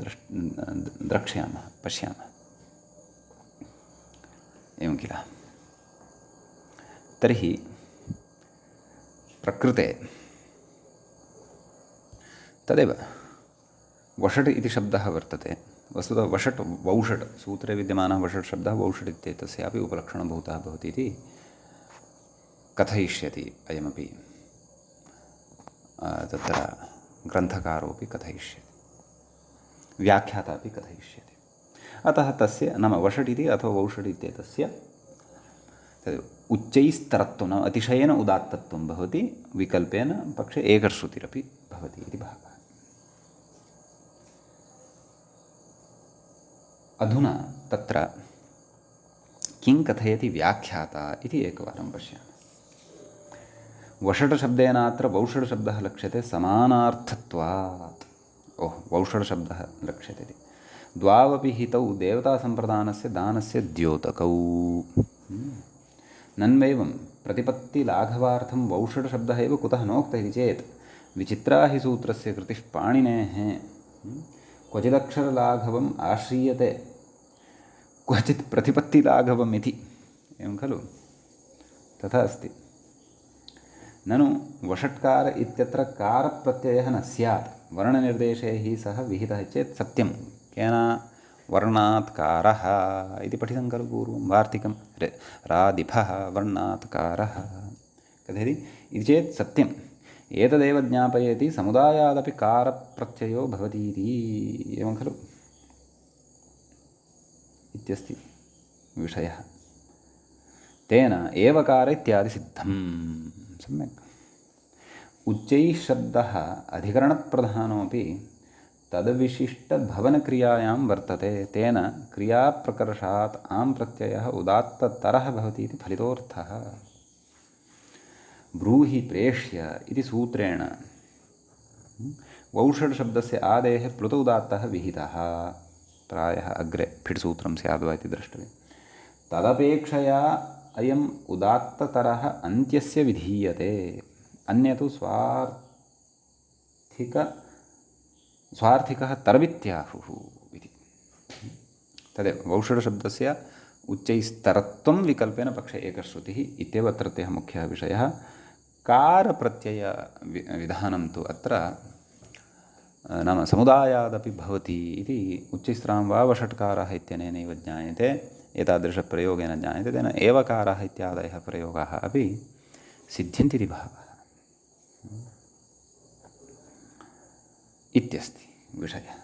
द्रक्ष्यामः, पश्यामः, एवं किल। तर्हि प्रकृते तदेव वषट् इति शब्दः वर्तते। वस्तुतः वषट् वौषट् सूत्रे विद्यमानः वषट् शब्दः वौषट् इत्येतस्यापि उपलक्षणभूतः भवति इति कथयिष्यति अयमपि तत्र ग्रन्थकारोऽपि कथयिष्यति, व्याख्याता अपि कथयिष्यति। अतः तस्य नाम वषट् इति अथवा वौषट् इत्येतस्य तद् उच्चैस्तरत्वं नाम अतिशयेन उदात्तत्वं भवति, विकल्पेन पक्षे एकश्रुतिरपि भवति इति भावः। अधुना तत्र किं कथयति व्याख्याता इति एकवारं पश्यामः। वषट् शब्देनात्र वौषट् शब्दः लक्ष्यते समानार्थत्वात्। वौषट् शब्दः लक्ष्यते इति। द्वावपि हितौ देवतासम्प्रदानस्य दानस्य द्योतकौ। नन्वैवं प्रतिपत्तिलाघवार्थं वौषट् शब्दः एव कुतः नोक्तः इति चेत् विचित्रा हि सूत्रस्य कृतिः पाणिनेः क्वचिदक्षरलाघवम् आश्रीयते, क्वचित् प्रतिपत्तिलाघवम् इति, एवं खलु। तथा अस्ति। ननु वषट्कार इत्यत्र कारप्रत्ययः न स्यात्, वर्णनिर्देशैः सह विहितः चेत् सत्यं। केन? वर्णात् कारः इति पठितं खलु पूर्वं वार्तिकं। रादिफः वर्णात् कारः कथयति इति चेत् सत्यम्। एतदेव ज्ञापयति समुदायादपि कारप्रत्ययो भवति इति, एवं खलु इत्यस्ति विषयः। तेन एवकार इत्यादि सिद्धं। सम्यक्। उच्चैः शब्दः अधिकरणप्रधानोऽपि तद्विशिष्टभवनक्रियायां वर्तते, तेन क्रियाप्रकर्षात् आम् प्रत्ययः उदात्ततरः भवति इति फलितोऽर्थः। ब्रूहि प्रेष्य इति सूत्रेण वौषट् शब्दस्य आदेः प्लुत उदात्तः विहितः। प्रायः अग्रे फिट् सूत्रं स्याद् वा इति द्रष्टव्यं। तदपेक्षया अयम् उदात्ततरः अन्त्यस्य विधीयते, अन्यतु स्वार्थिकः तरवित्याहुः इति। तदेव वौषट् शब्दस्य उच्चैस्तरत्वं विकल्पेन पक्षे एकश्रुतिः इत्येव अत्रत्यः मुख्यः विषयः। कारप्रत्यय विधानं तु अत्र नाम समुदायादपि भवति इति उच्चैस्तरां वा वषट्कारः इत्यनेनैव ज्ञायते, एतादृशप्रयोगेन ज्ञायते। तेन एवकारः इत्यादयः प्रयोगाः अपि सिद्ध्यन्ति इति भावः इत्यस्ति विषयः।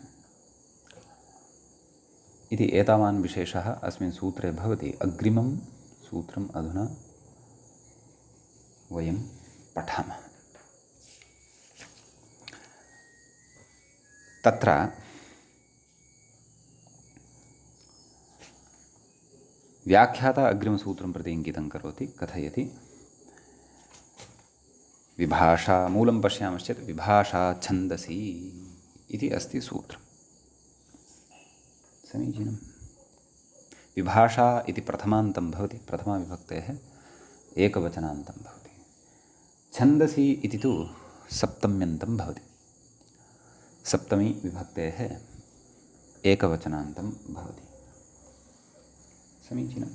इति एतावान् विशेषः अस्मिन् सूत्रे भवति। अग्रिमं सूत्रम् अधुना वयं पठामः। तत्र व्याख्याता अग्रिमसूत्रं प्रति इङ्गितं करोति, कथयति विभाषा। मूलं पश्यामश्चेत् विभाषा छन्दसि इति अस्ति सूत्रम्। समीचीनं। विभाषा इति प्रथमान्तं भवति, प्रथमाविभक्तेः एकवचनान्तं भवति। छन्दसि इति तु सप्तम्यन्तं भवति, सप्तमी विभक्तेः एकवचनान्तं भवति। समीचीनं।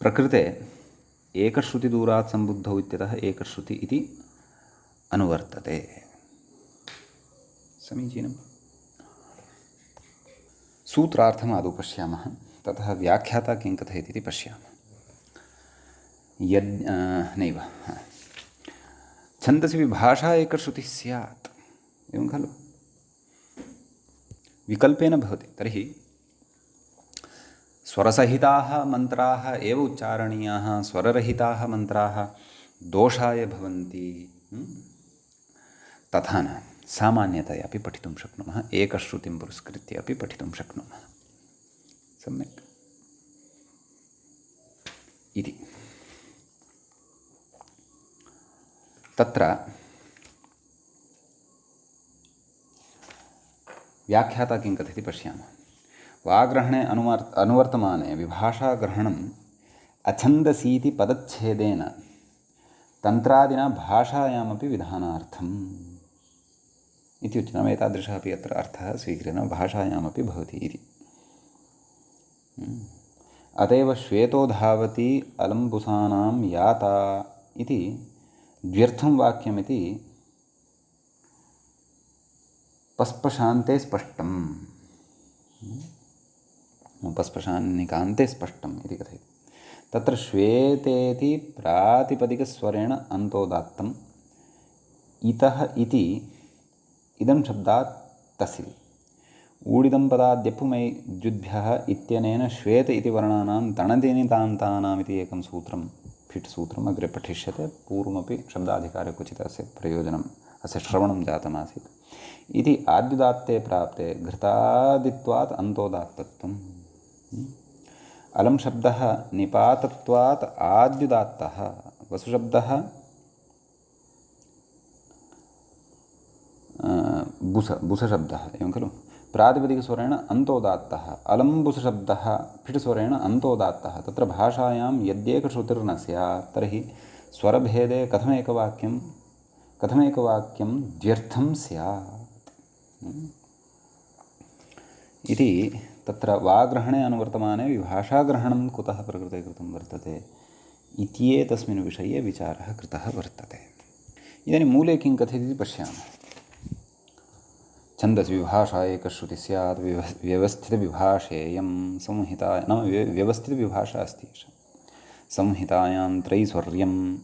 प्रकृते एकश्रुतिदूरात् सम्बुद्धौ इत्यतः एकश्रुति इति अनुवर्तते। समीचीनं। सूत्रार्थम् आदौ पश्यामः, ततः व्याख्याता किं कथयति इति पश्यामः। नैव छन्दसि विभाषा एकश्रुतिः स्यात्, एवं खलु। विकल्पेन भवति। तर्हि स्वरसहिताः मन्त्राः एव उच्चारणीयाः, स्वररहिताः मन्त्राः दोषाय भवन्ति तथा न। सामान्यतया अपि पठितुं शक्नुमः, एकश्रुतिं पुरस्कृत्य अपि पठितुं शक्नुमः। सम्यक्। इति। तत्र व्याख्याता किं कथयति पश्यामः। वाग्रहणे अनुवर्तमाने विभाषाग्रहणम् अछन्दसीति पदच्छेदेन तन्त्रादिना भाषायामपि विधानार्थम् इति उच्यते। नाम एतादृशः अपि अत्र अर्थः स्वीक्रियते, भाषायामपि भवति इति। अत एव श्वेतो धावति अलम्बुसानां याता इति द्व्यर्थं वाक्यमिति पस्पशान्ते स्पष्टम्, पस्पशान्निकान्ते स्पष्टम् इति कथयति। तत्र श्वेतेति प्रातिपदिकस्वरेण अन्तोदात्तम्, इतः इति इदं शब्दात् तसिल्, ऊडिदं पदाद्यपुमै द्युद्भ्यः इत्यनेन श्वेत इति वर्णानां तणदिनितान्तानामिति एकं सूत्रं, फिट् सूत्रम् अग्रे पठिष्यते। पूर्वमपि शब्दाधिकारे क्वचित् अस्य प्रयोजनम्, अस्य श्रवणं जातमासीत्। इति आद्युदात्ते प्राप्ते घृतादित्वात् अन्तोदात्तत्वम्। अलं शब्दः निपातत्वात् आद्युदात्तः, वसुशब्दः बुसशब्दः, एवं खलु। प्रातिपदिकस्वरेण अन्तोदात्तः, अलम्बुसशब्दः फिट्स्वरेण अन्तोदात्तः। तत्र भाषायां यद्येकश्रुतिर्न स्यात् तर्हि स्वरभेदे कथमेकवाक्यं द्व्यर्थं स्यात् इति। तत्र वाग्रहणे अनुवर्तमाने विभाषाग्रहणं कुतः प्रकृते कृतं वर्तते इत्येतस्मिन् विषये विचारः कृतः वर्तते। इदानीं मूले किं कथयति इति पश्यामः। छन्दसि विभाषा एकश्रुतिः स्यात्, व्यवस्थितविभाषेयं संहिता, नाम व्यवस्थितविभाषा अस्ति एषा। संहितायां त्रैस्वर्यं,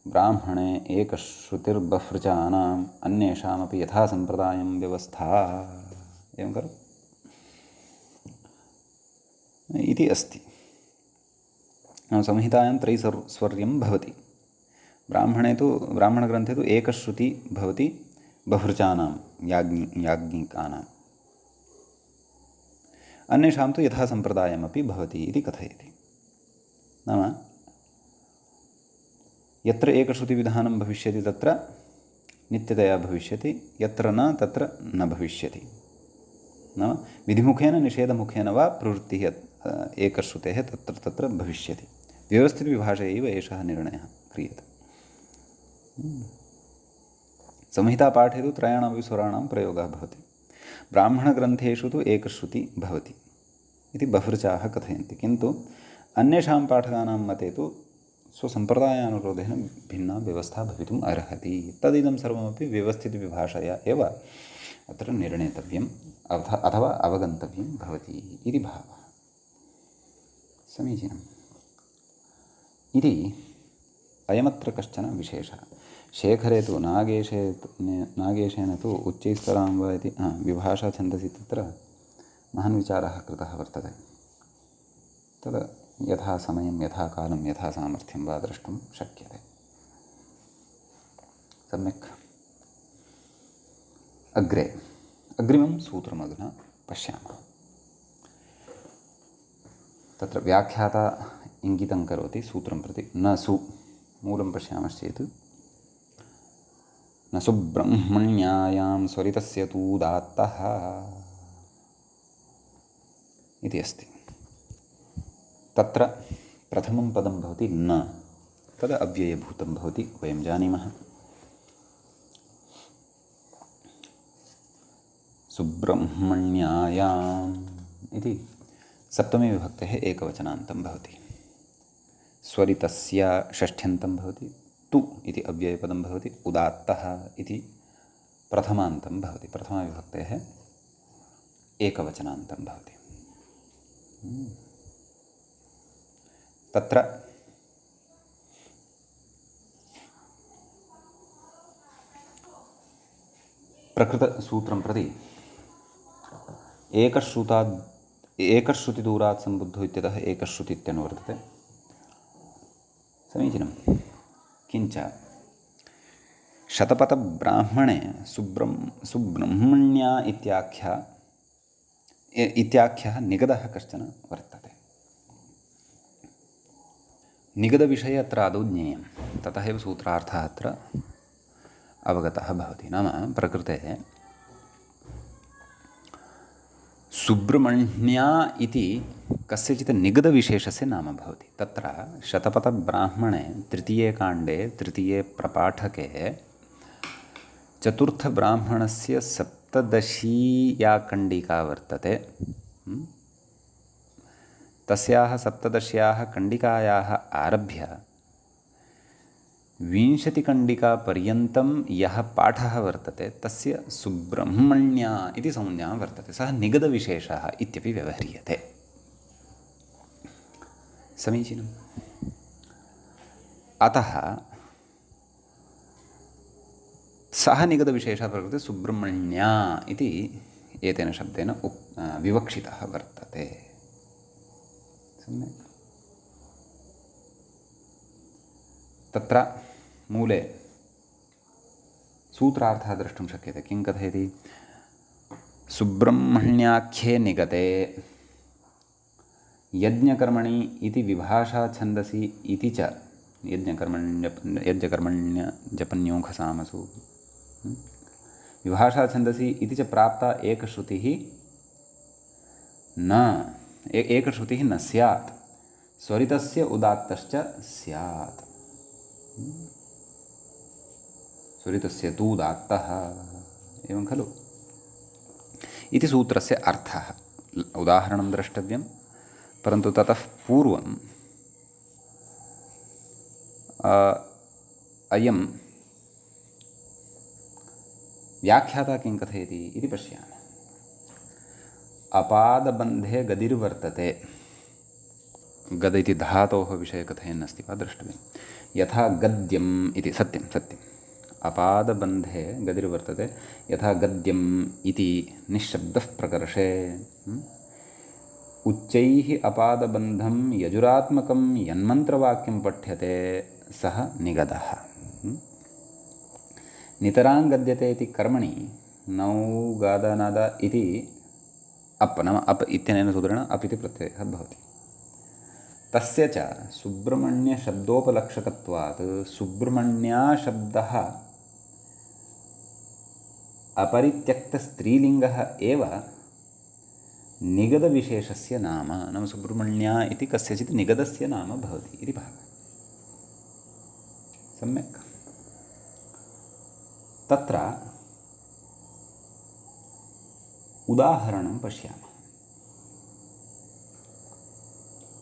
ब्राह्मणे एकश्रुतिर्बह्वृचानाम्, अन्येषामपि यथा सम्प्रदायं व्यवस्था, एवं खलु इति अस्ति। संहितायां त्रैस्वर्यं भवति। ब्राह्मणग्रन्थे तु एकश्रुति भवति बह्वृचानां, याज्ञिकानाम्, अन्येषां तु यथा सम्प्रदायमपि भवति इति कथयति। नाम यत्र एकश्रुतिविधानं भविष्यति तत्र नित्यतया भविष्यति, यत्र न तत्र न भविष्यति। नाम विधिमुखेन निषेधमुखेन वा प्रवृत्तिः एकश्रुतेः तत्र भविष्यति। व्यवस्थितविभाषे एव एषः निर्णयः क्रियते। संहितापाठे तु त्रयाणामपि स्वराणां प्रयोगः भवति। ब्राह्मणग्रन्थेषु तु एकश्रुति भवति इति बह्वृचाः कथयन्ति। किन्तु अन्येषां पाठकानां मते तु स्वसम्प्रदायानुरोधेन भिन्ना व्यवस्था भवितुम् अर्हति। तदिदं सर्वमपि व्यवस्थितविभाषया एव अत्र निर्णेतव्यम् अथवा अवगन्तव्यं भवति इति भावः। समीचीनम् इति अयमत्र कश्चन विशेषः। शेखरे तु नागेशेन तु उच्चैस्तरां वा इति विभाषा छन्दसि तत्र महान् विचारः कृतः वर्तते। तद् यथा समयं, यथा कालं, यथा सामर्थ्यं वा द्रष्टुं शक्यते। सम्यक्। अग्रिमं सूत्रमधुना पश्यामः। तत्र व्याख्याता इङ्गितं करोति सूत्रं प्रति। न सु मूलं पश्यामश्चेत् न सुब्रह्मण्यायां स्वरितस्य तूदात्तः इति अस्ति। तत्र प्रथमं पदं भवति न, तद् अव्ययभूतं भवति, वयं जानीमः। सुब्रह्मण्यायाम् इति सप्तमी विभक्तेः एकवचनान्तं भवति। स्वरितस्य षष्ठ्यन्तं भवति। तु इति अव्ययपदं भवति। उदात्तः इति प्रथमान्तं भवति। प्रथमाविभक्तेः एकवचनान्तं भवति। तत्र प्रकृतसूत्रं प्रति एकश्रुतिदूरात् सम्बुद्धो इत्यतः एकश्रुति इत्यनुवर्तते। समीचीनं। किञ्च शतपथब्राह्मणे सुब्रह्मण्या इत्याख्यः निगदः कश्चन वर्तते। निगदविषये अत्र आदौ ज्ञेयं, ततः एव सूत्रार्थः अत्र अवगतः भवति। नाम प्रकृते सुब्रह्मण्या इति कस्यचित् निगदविशेषस्य नाम भवति। तत्र शतपथब्राह्मणे तृतीये काण्डे तृतीये प्रपाठके चतुर्थब्राह्मणस्य सप्तदशी या कण्डिका वर्तते, तस्याः सप्तदश्याः कण्डिकायाः आरभ्य 20 कण्डिकापर्यन्तं यः पाठः वर्तते तस्य सुब्रह्मण्या इति संज्ञा वर्तते। सः निगदविशेषः इत्यपि व्यवह्रियते। समीचीनम्। अतः सः निगदविशेषः प्रकृते सुब्रह्मण्या इति एतेन शब्देन विवक्षितः वर्तते। सम्यक्। तत्र मूले सूत्रार्थः द्रष्टुं शक्यते। किं कथयति? सुब्रह्मण्याख्ये निगते यज्ञकर्मणि इति विभाषा छन्दसि इति च यज्ञकर्मण्यजपन्योखसामसु विभाषा छन्दसि इति च प्राप्ता एकश्रुतिः न स्यात्, स्वरितस्य उदात्तश्च स्यात्। स्वरितस्य तु उदात्तः, एवं खलु इति सूत्रस्य अर्थः। उदाहरणं द्रष्टव्यं, परन्तु ततः पूर्वं अयं व्याख्याता किं कथयति इति पश्यामः। अपादबन्धे गदिर्वर्तते। गद इति धातोः विषये कथयन्नस्ति वा द्रष्टव्यं। यथा गद्यम् इति सत्यं अपादबन्धे गदिर्वर्तते, यथा गद्यम् इति निःशब्दः प्रकर्षे उच्चैः अपादबन्धं यजुरात्मकं यन्मन्त्रवाक्यं पठ्यते सः निगदः। नितरां गद्यते इति कर्मणि नौ गादनाद इति अप् नाम अप् इत्यनेन सूत्रेण अप् इति प्रत्ययः भवति। तस्य च सुब्रह्मण्यशब्दोपलक्षकत्वात् सुब्रह्मण्याशब्दः अपरित्यक्तस्त्रीलिङ्गः एव निगदविशेषस्य नाम। नाम सुब्रह्मण्या इति कस्यचित् निगदस्य नाम भवति इति भावः। सम्यक्। तत्र उदाहरणं पश्यामः।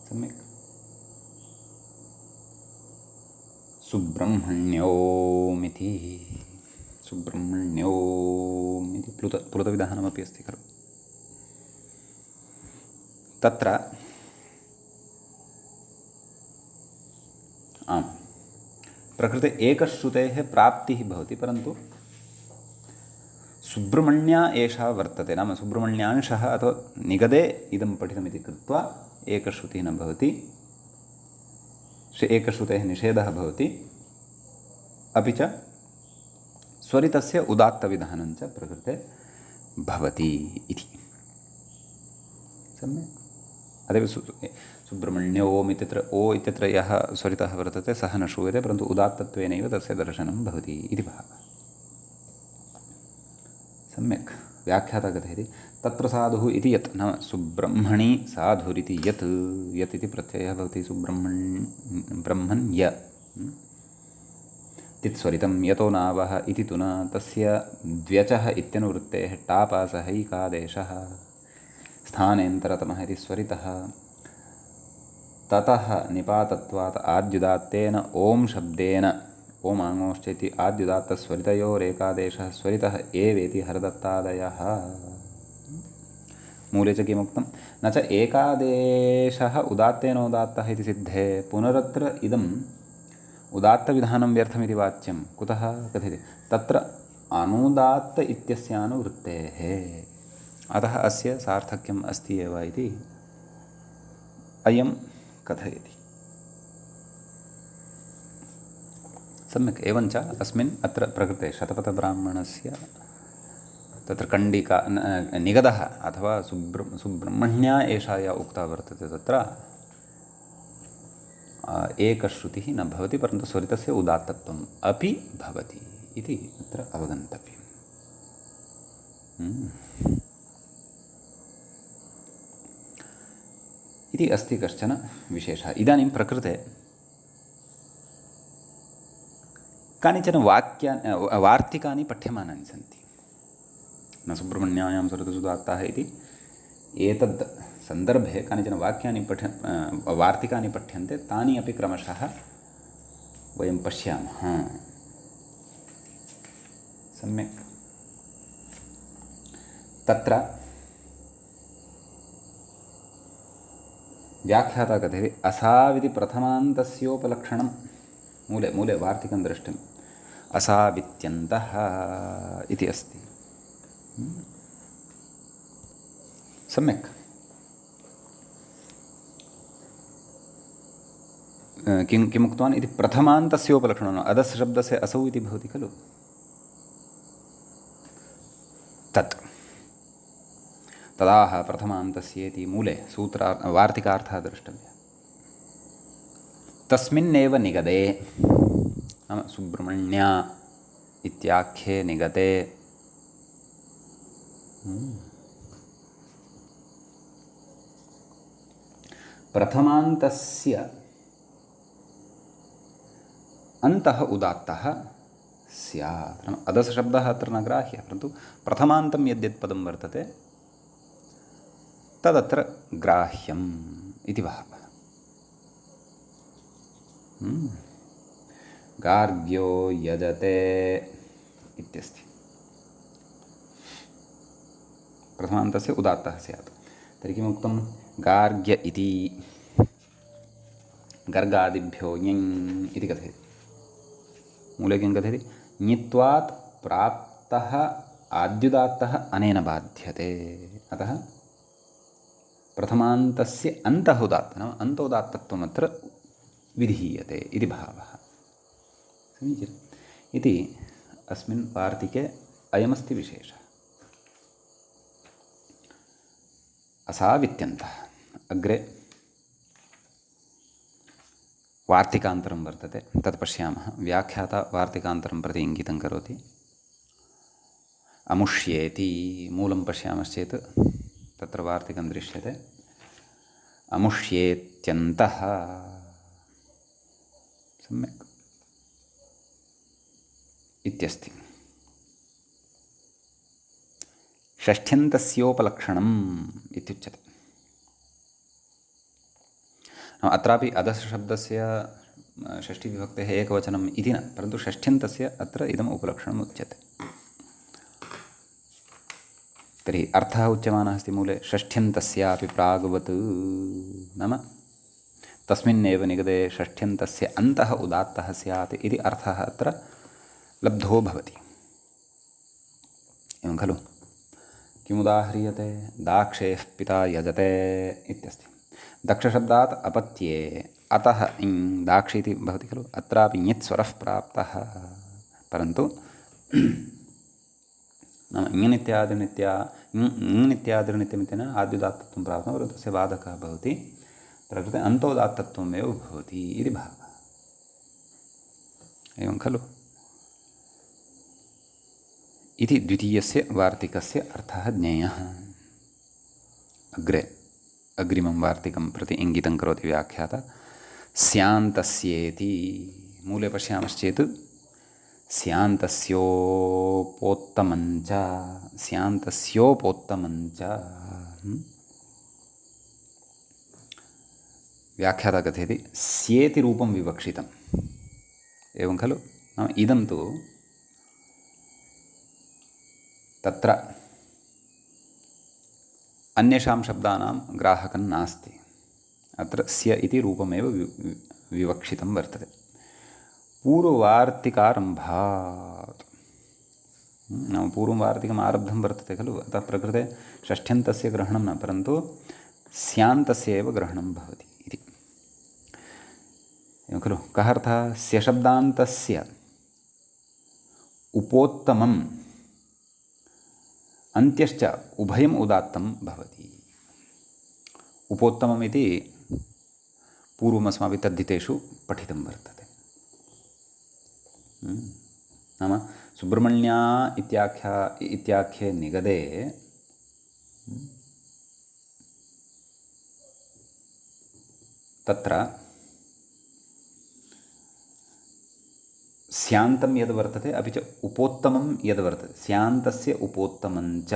सम्यक्। सुब्रह्मण्योमिति प्लुतविधानमपि अस्ति खलु। तत्र प्रकृते एकश्रुतेः प्राप्तिः भवति, परन्तु सुब्रह्मण्या एषा वर्तते। नाम सुब्रह्मण्यांशः अथवा निगदे इदं पठितमिति कृत्वा एकश्रुतिः न भवति, एकश्रुतेः निषेधः भवति, अपि च स्वरितस्य उदात्तविधानं च प्रकृते भवति इति। सम्यक्। अतएव सुब्रह्मण्योम् इत्यत्र ओ इत्यत्र यः स्वरितः वर्तते सः न श्रूयते, परन्तु उदात्तत्वेनैव तस्य दर्शनं भवति इति भावः। सम्यक्। व्याख्याता कथयति तत्र साधुः इति यत्, नाम सुब्रह्मणि साधुरिति यत् इति प्रत्ययः भवति। ब्रह्मण्य तित्स्वरितं यतो नावः इति तु न, तस्य द्व्यचः इत्यनुवृत्तेः टापासहैकादेशः स्थानेन्तरतमः इति स्वरितः। ततः निपातत्वात् आद्युदात्तेन ओं शब्देन ओमाङोश्च इति आद्युदात्तस्वरितयोरेकादेशः स्वरितः एवेति हरदत्तादयः। मूले च किमुक्तं? न च एकादेशः उदात्तेनोदात्तः इति सिद्धे पुनरत्र इदम् उदात्तविधानं व्यर्थमिति वाच्यं। कुतः कथयति? तत्र अनुदात्त इत्यस्यानुवृत्तेः। अतः अस्य सार्थक्यम् अस्ति एव इति अयं कथयति। सम्यक्। एवञ्च अस्मिन् अत्र प्रकृते शतपथब्राह्मणस्य तत्र कण्डिका निगदः अथवा सुब्रह्मण्या एषा या उक्ता वर्तते, तत्र एकश्रुतिः न भवति, परन्तु स्वरितस्य उदात्तत्वम् अपि भवति इति अत्र अवगन्तव्यम्। इति अस्ति कश्चन विशेषः। इदानीं प्रकृते कानिचन वार्तिकानि पठ्यमानानि सन्ति। न सुब्रह्मण्यायां स्वरितसुदात्ताः इति एतद् सन्दर्भे कानिचन वार्तिकानि पठ्यन्ते, तानि अपि क्रमशः वयं पश्यामः। सम्यक्। तत्र व्याख्याता कथयति असाविति प्रथमान्तस्योपलक्षणं। मूले वार्तिकं दृष्टम्। असावित्यन्तः इति अस्ति। सम्यक्। किम् उक्तवान् इति प्रथमान्तस्योपलक्षणम्। अदस् शब्दस्य असौ इति भवति खलु, तत् तदाह प्रथमान्तस्येति मूले वार्तिकार्थः द्रष्टव्यः। तस्मिन्नेव निगदे, नाम सुब्रह्मण्य इत्याख्ये निगते प्रथमान्तस्य अन्तः उदात्तः स्यात्। नाम अदस् शब्दः अत्र न ग्राह्यः, परन्तु प्रथमान्तं यद्यत् पदं वर्तते तदत्र ग्राह्यम् इति भावः। गार्ग्यो यजते इत्यस्ति। प्रथमान्तस्य उदात्तः स्यात्। तर्हि किमुक्तं? गार्ग्य इति गर्गादिभ्यो ञञ् इति कथयति। मूले किं कथयति? ञित्वात् प्राप्तः आद्युदात्तः अनेन बाध्यते। अतः प्रथमान्तस्य अन्तः उदात्तः, नाम अन्तोदात्तत्वमत्र विधीयते इति भावः। समीचीनम्। इति अस्मिन् वार्तिके अयमस्ति विशेषः। असावित्यन्तः। अग्रे वार्तिकान्तरं वर्तते, तत् पश्यामः। व्याख्याता वार्तिकान्तरं प्रति इङ्गितं करोति। अमुष्येति मूलं पश्यामश्चेत् तत्र वार्तिकं दृश्यते। अमुष्येत्यन्तः। सम्यक् इत्यस्ति। षष्ठ्यन्तस्योपलक्षणम् इत्युच्यते। अत्रापि अदस् शब्दस्य षष्ठीविभक्तेः एकवचनम् इति न, परन्तु षष्ठ्यन्तस्य अत्र इदम् उपलक्षणम् उच्यते। तर्हि अर्थः उच्यमानः अस्ति मूले षष्ठ्यन्तस्यापि प्राग्वत्, नाम तस्मिन्नेव निगदे षष्ठ्यन्तस्य अन्तः उदात्तः स्यात् इति अर्थः अत्र लब्धो भवति। एवं खलु? किमुदाह्रियते? दाक्षेः पिता यजते इत्यस्ति। दक्षशब्दात् अपत्ये अतः इङ् दाक्षि इति भवति खलु, अत्रापि ञित् स्वरः प्राप्तः, परन्तु नाम इङ्नित्यादिनित्यमिति न आद्युदात्तत्वं प्राप्तं, परन्तु तस्य बाधकः भवति, प्रकृते अन्तोदात्तत्वमेव भवति इति भावः। एवं खलु? इति द्वितीयस्य वार्तिकस्य अर्थः ज्ञेयः। अग्रिमं वार्तिकं प्रति इङ्गितं करोति व्याख्याता। स्यान्तस्येति मूले पश्यामश्चेत् स्यान्तस्योपोत्तमञ्च, स्यान्तस्योपोत्तमञ्च। व्याख्याता कथयति स्येति रूपं विवक्षितम्। एवं खलु? नाम इदं तु तत्र अन्येषां शब्दानां ग्राहकं नास्ति। अत्र स्य इति रूपमेव विवक्षितं वर्तते। पूर्ववार्तिकारम्भात्, नाम पूर्वं वार्तिकम् आरब्धं वर्तते खलु, अतः प्रकृते षष्ठ्यन्तस्य ग्रहणं न, परन्तु स्यान्तस्य एव ग्रहणं भवति इति। एवं खलु? कः अर्थः? स्य शब्दान्तस्य उपोत्तमम् अन्त्यश्च उभयम् उदात्तं भवति। उपोत्तमम् इति पूर्वम् अस्माभिः तद्धितेषु पठितं वर्तते। नाम सुब्रह्मण्या इत्याख्ये निगदे तत्र स्यान्तं यद् वर्तते अपि च उपोत्तमं यद् वर्तते, स्यान्तस्य उपोत्तमं च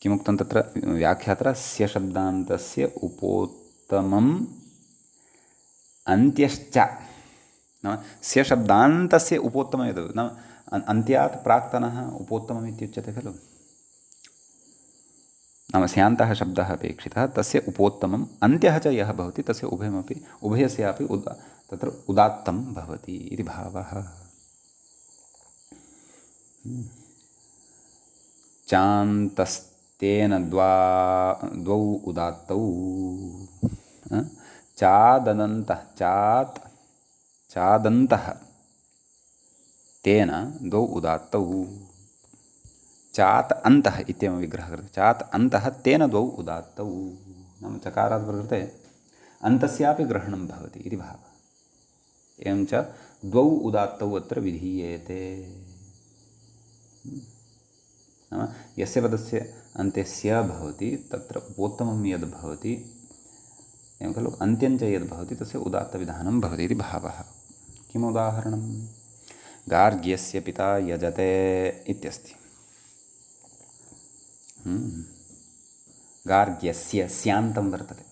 किमुक्तं तत्र व्याख्यात्र स्य शब्दान्तस्य उपोत्तमम् अन्त्यश्च, नाम स्य शब्दान्तस्य उपोत्तमं यद् नाम अन्त्यात् प्राक्तनः उपोत्तमम् इत्युच्यते खलु। नाम स्यान्तः शब्दः अपेक्षितः, तस्य उपोत्तमम् अन्त्यः च यः भवति तस्य उभयस्यापि तत्र उदात्तं भवति इति भावः। चान्तस्तेन द्वौ उदात्तौ, चादन्तः तेन द्वौ उदात्तौ, चात् अन्तः इत्येवं विग्रहः कृतः, चात् अन्तः तेन द्वौ उदात्तौ, नाम चकारात् प्रकृते अन्तस्यापि ग्रहणं भवति इति भावः। एवं च द्वौ उदात्तौ अत्र विधीयेते, नाम यस्य पदस्य अन्ते स्य भवति तत्र उपोत्तमं यद् भवति, एवं खलु अन्त्यञ्च यद् भवति तस्य उदात्तविधानं भवति इति भावः। किम् उदाहरणं? गार्ग्यस्य पिता यजते इत्यस्ति। गार्ग्यस्य स्यान्तं वर्तते,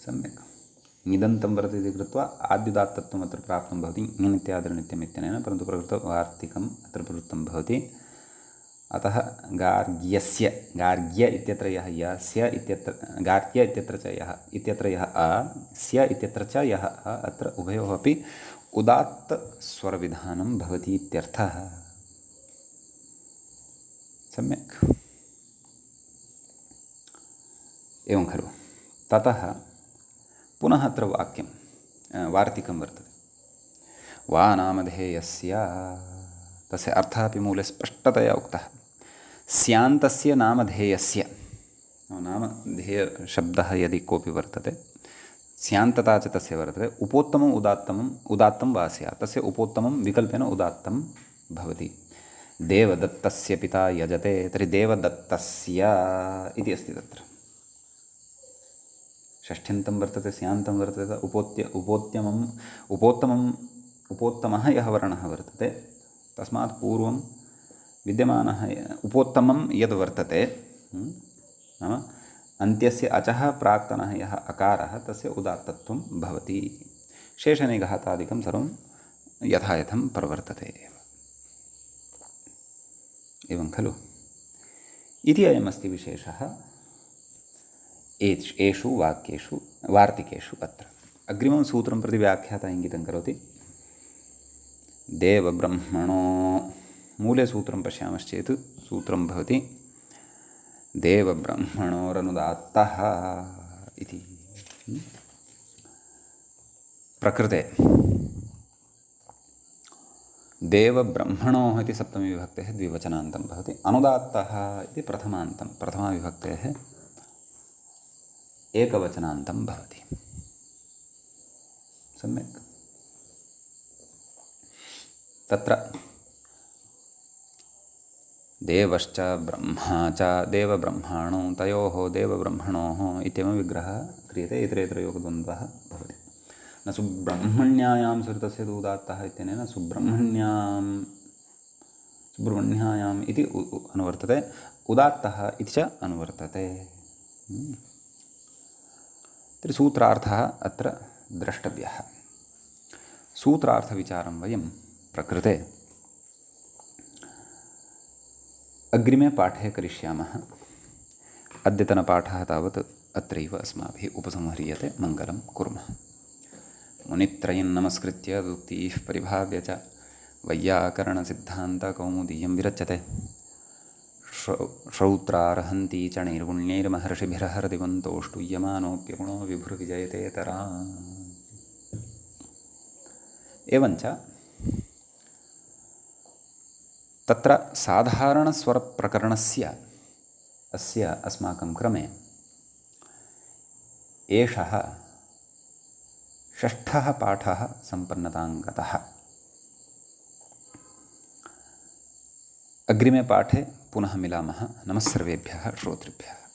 सम्यक् निदन्तं वर्तते इति कृत्वा आद्युदात्तत्वम् अत्र प्राप्तं भवति ङित्यादिर्नित्यम् इत्यनेन, परन्तु प्रकृतवार्तिकम् अत्र प्रवृत्तं भवति। अतः गार्ग्यस्य, गार्ग्य इत्यत्र यः यस्य इत्यत्र, गार्ग्य इत्यत्र च यः इत्यत्र यः अ, स्य इत्यत्र च यः अ, अत्र उभयोः अपि उदात्तस्वरविधानं भवति इत्यर्थः। सम्यक् एवं खलु। ततः पुनः अत्र वार्तिकं वर्तते। वा नामधेयस्य, तस्य अर्थः अपि मूले स्पष्टतया उक्तः। स्यान्तस्य नामधेयस्य, नामधेयशब्दः यदि कोऽपि वर्तते, स्यान्तता च तस्य वर्तते, उपोत्तमम् उदात्तं वा स्यात्, तस्य उपोत्तमं विकल्पेन उदात्तं भवति। देवदत्तस्य पिता यजते, तर्हि देवदत्तस्य इति अस्ति तत्र। षष्ठ्यन्तं वर्तते, स्यान्तं वर्तते, उपोत्तमः यः वर्णः वर्तते तस्मात् पूर्वं विद्यमानः उपोत्तमं यद् वर्तते, नाम अन्त्यस्य अचः प्राक्तनः यः अकारः तस्य उदात्तत्वं भवति। शेषनिघातादिकं सर्वं यथा यथं प्रवर्तते एव। एवं खलु। इति अयमस्ति विशेषः एषु वार्तिकेषु। अत्र अग्रिमं सूत्रं प्रति व्याख्याता इङ्गितं करोति। देवब्रह्मणो, मूले सूत्रं पश्यामश्चेत् सूत्रं भवति देवब्रह्मणोरनुदात्तः इति। प्रकृते देवब्रह्मणोः इति सप्तमीविभक्तेः द्विवचनान्तं भवति, अनुदात्तः इति प्रथमाविभक्तेः एकवचनान्तं भवति। सम्यक्। तत्र देवश्च ब्रह्मा च देवब्रह्माणो, तयोः देवब्रह्मणोः इत्येवं विग्रहः क्रियते, इतरेतरयोगद्वन्द्वः भवति। न सुब्रह्मण्यायां सुहृतस्य उदात्तः इत्यनेन सुब्रह्मण्याम् इति अनुवर्तते, उदात्तः इति च अनुवर्तते। तर्हि सूत्रार्थः अत्र द्रष्टव्यः। सूत्रार्थविचारं वयं प्रकृते अग्रिमे पाठे करिष्यामः। अद्यतनपाठः तावत् अत्रैव अस्माभिः उपसंह्रियते। मङ्गलं कुर्मः। मुनित्रयं नमस्कृत्य उक्तिः परिभाव्य च वैयाकरणसिद्धान्तकौमुदीयं विरच्यते। श्रौत्रार्हन्ति च नैर्गुण्यैर्महर्षिभिरहरदिवन्तोष्टुयमानोऽप्यगुणो विभुर्विजयतेतरा। एवञ्च तत्र साधारणस्वरप्रकरणस्य अस्य अस्माकं क्रमे एषः षष्ठः पाठः सम्पन्नतां गतः। अग्रिमे पाठे पुनः मिलामः। नमः सर्वेभ्यः श्रोतृभ्यः।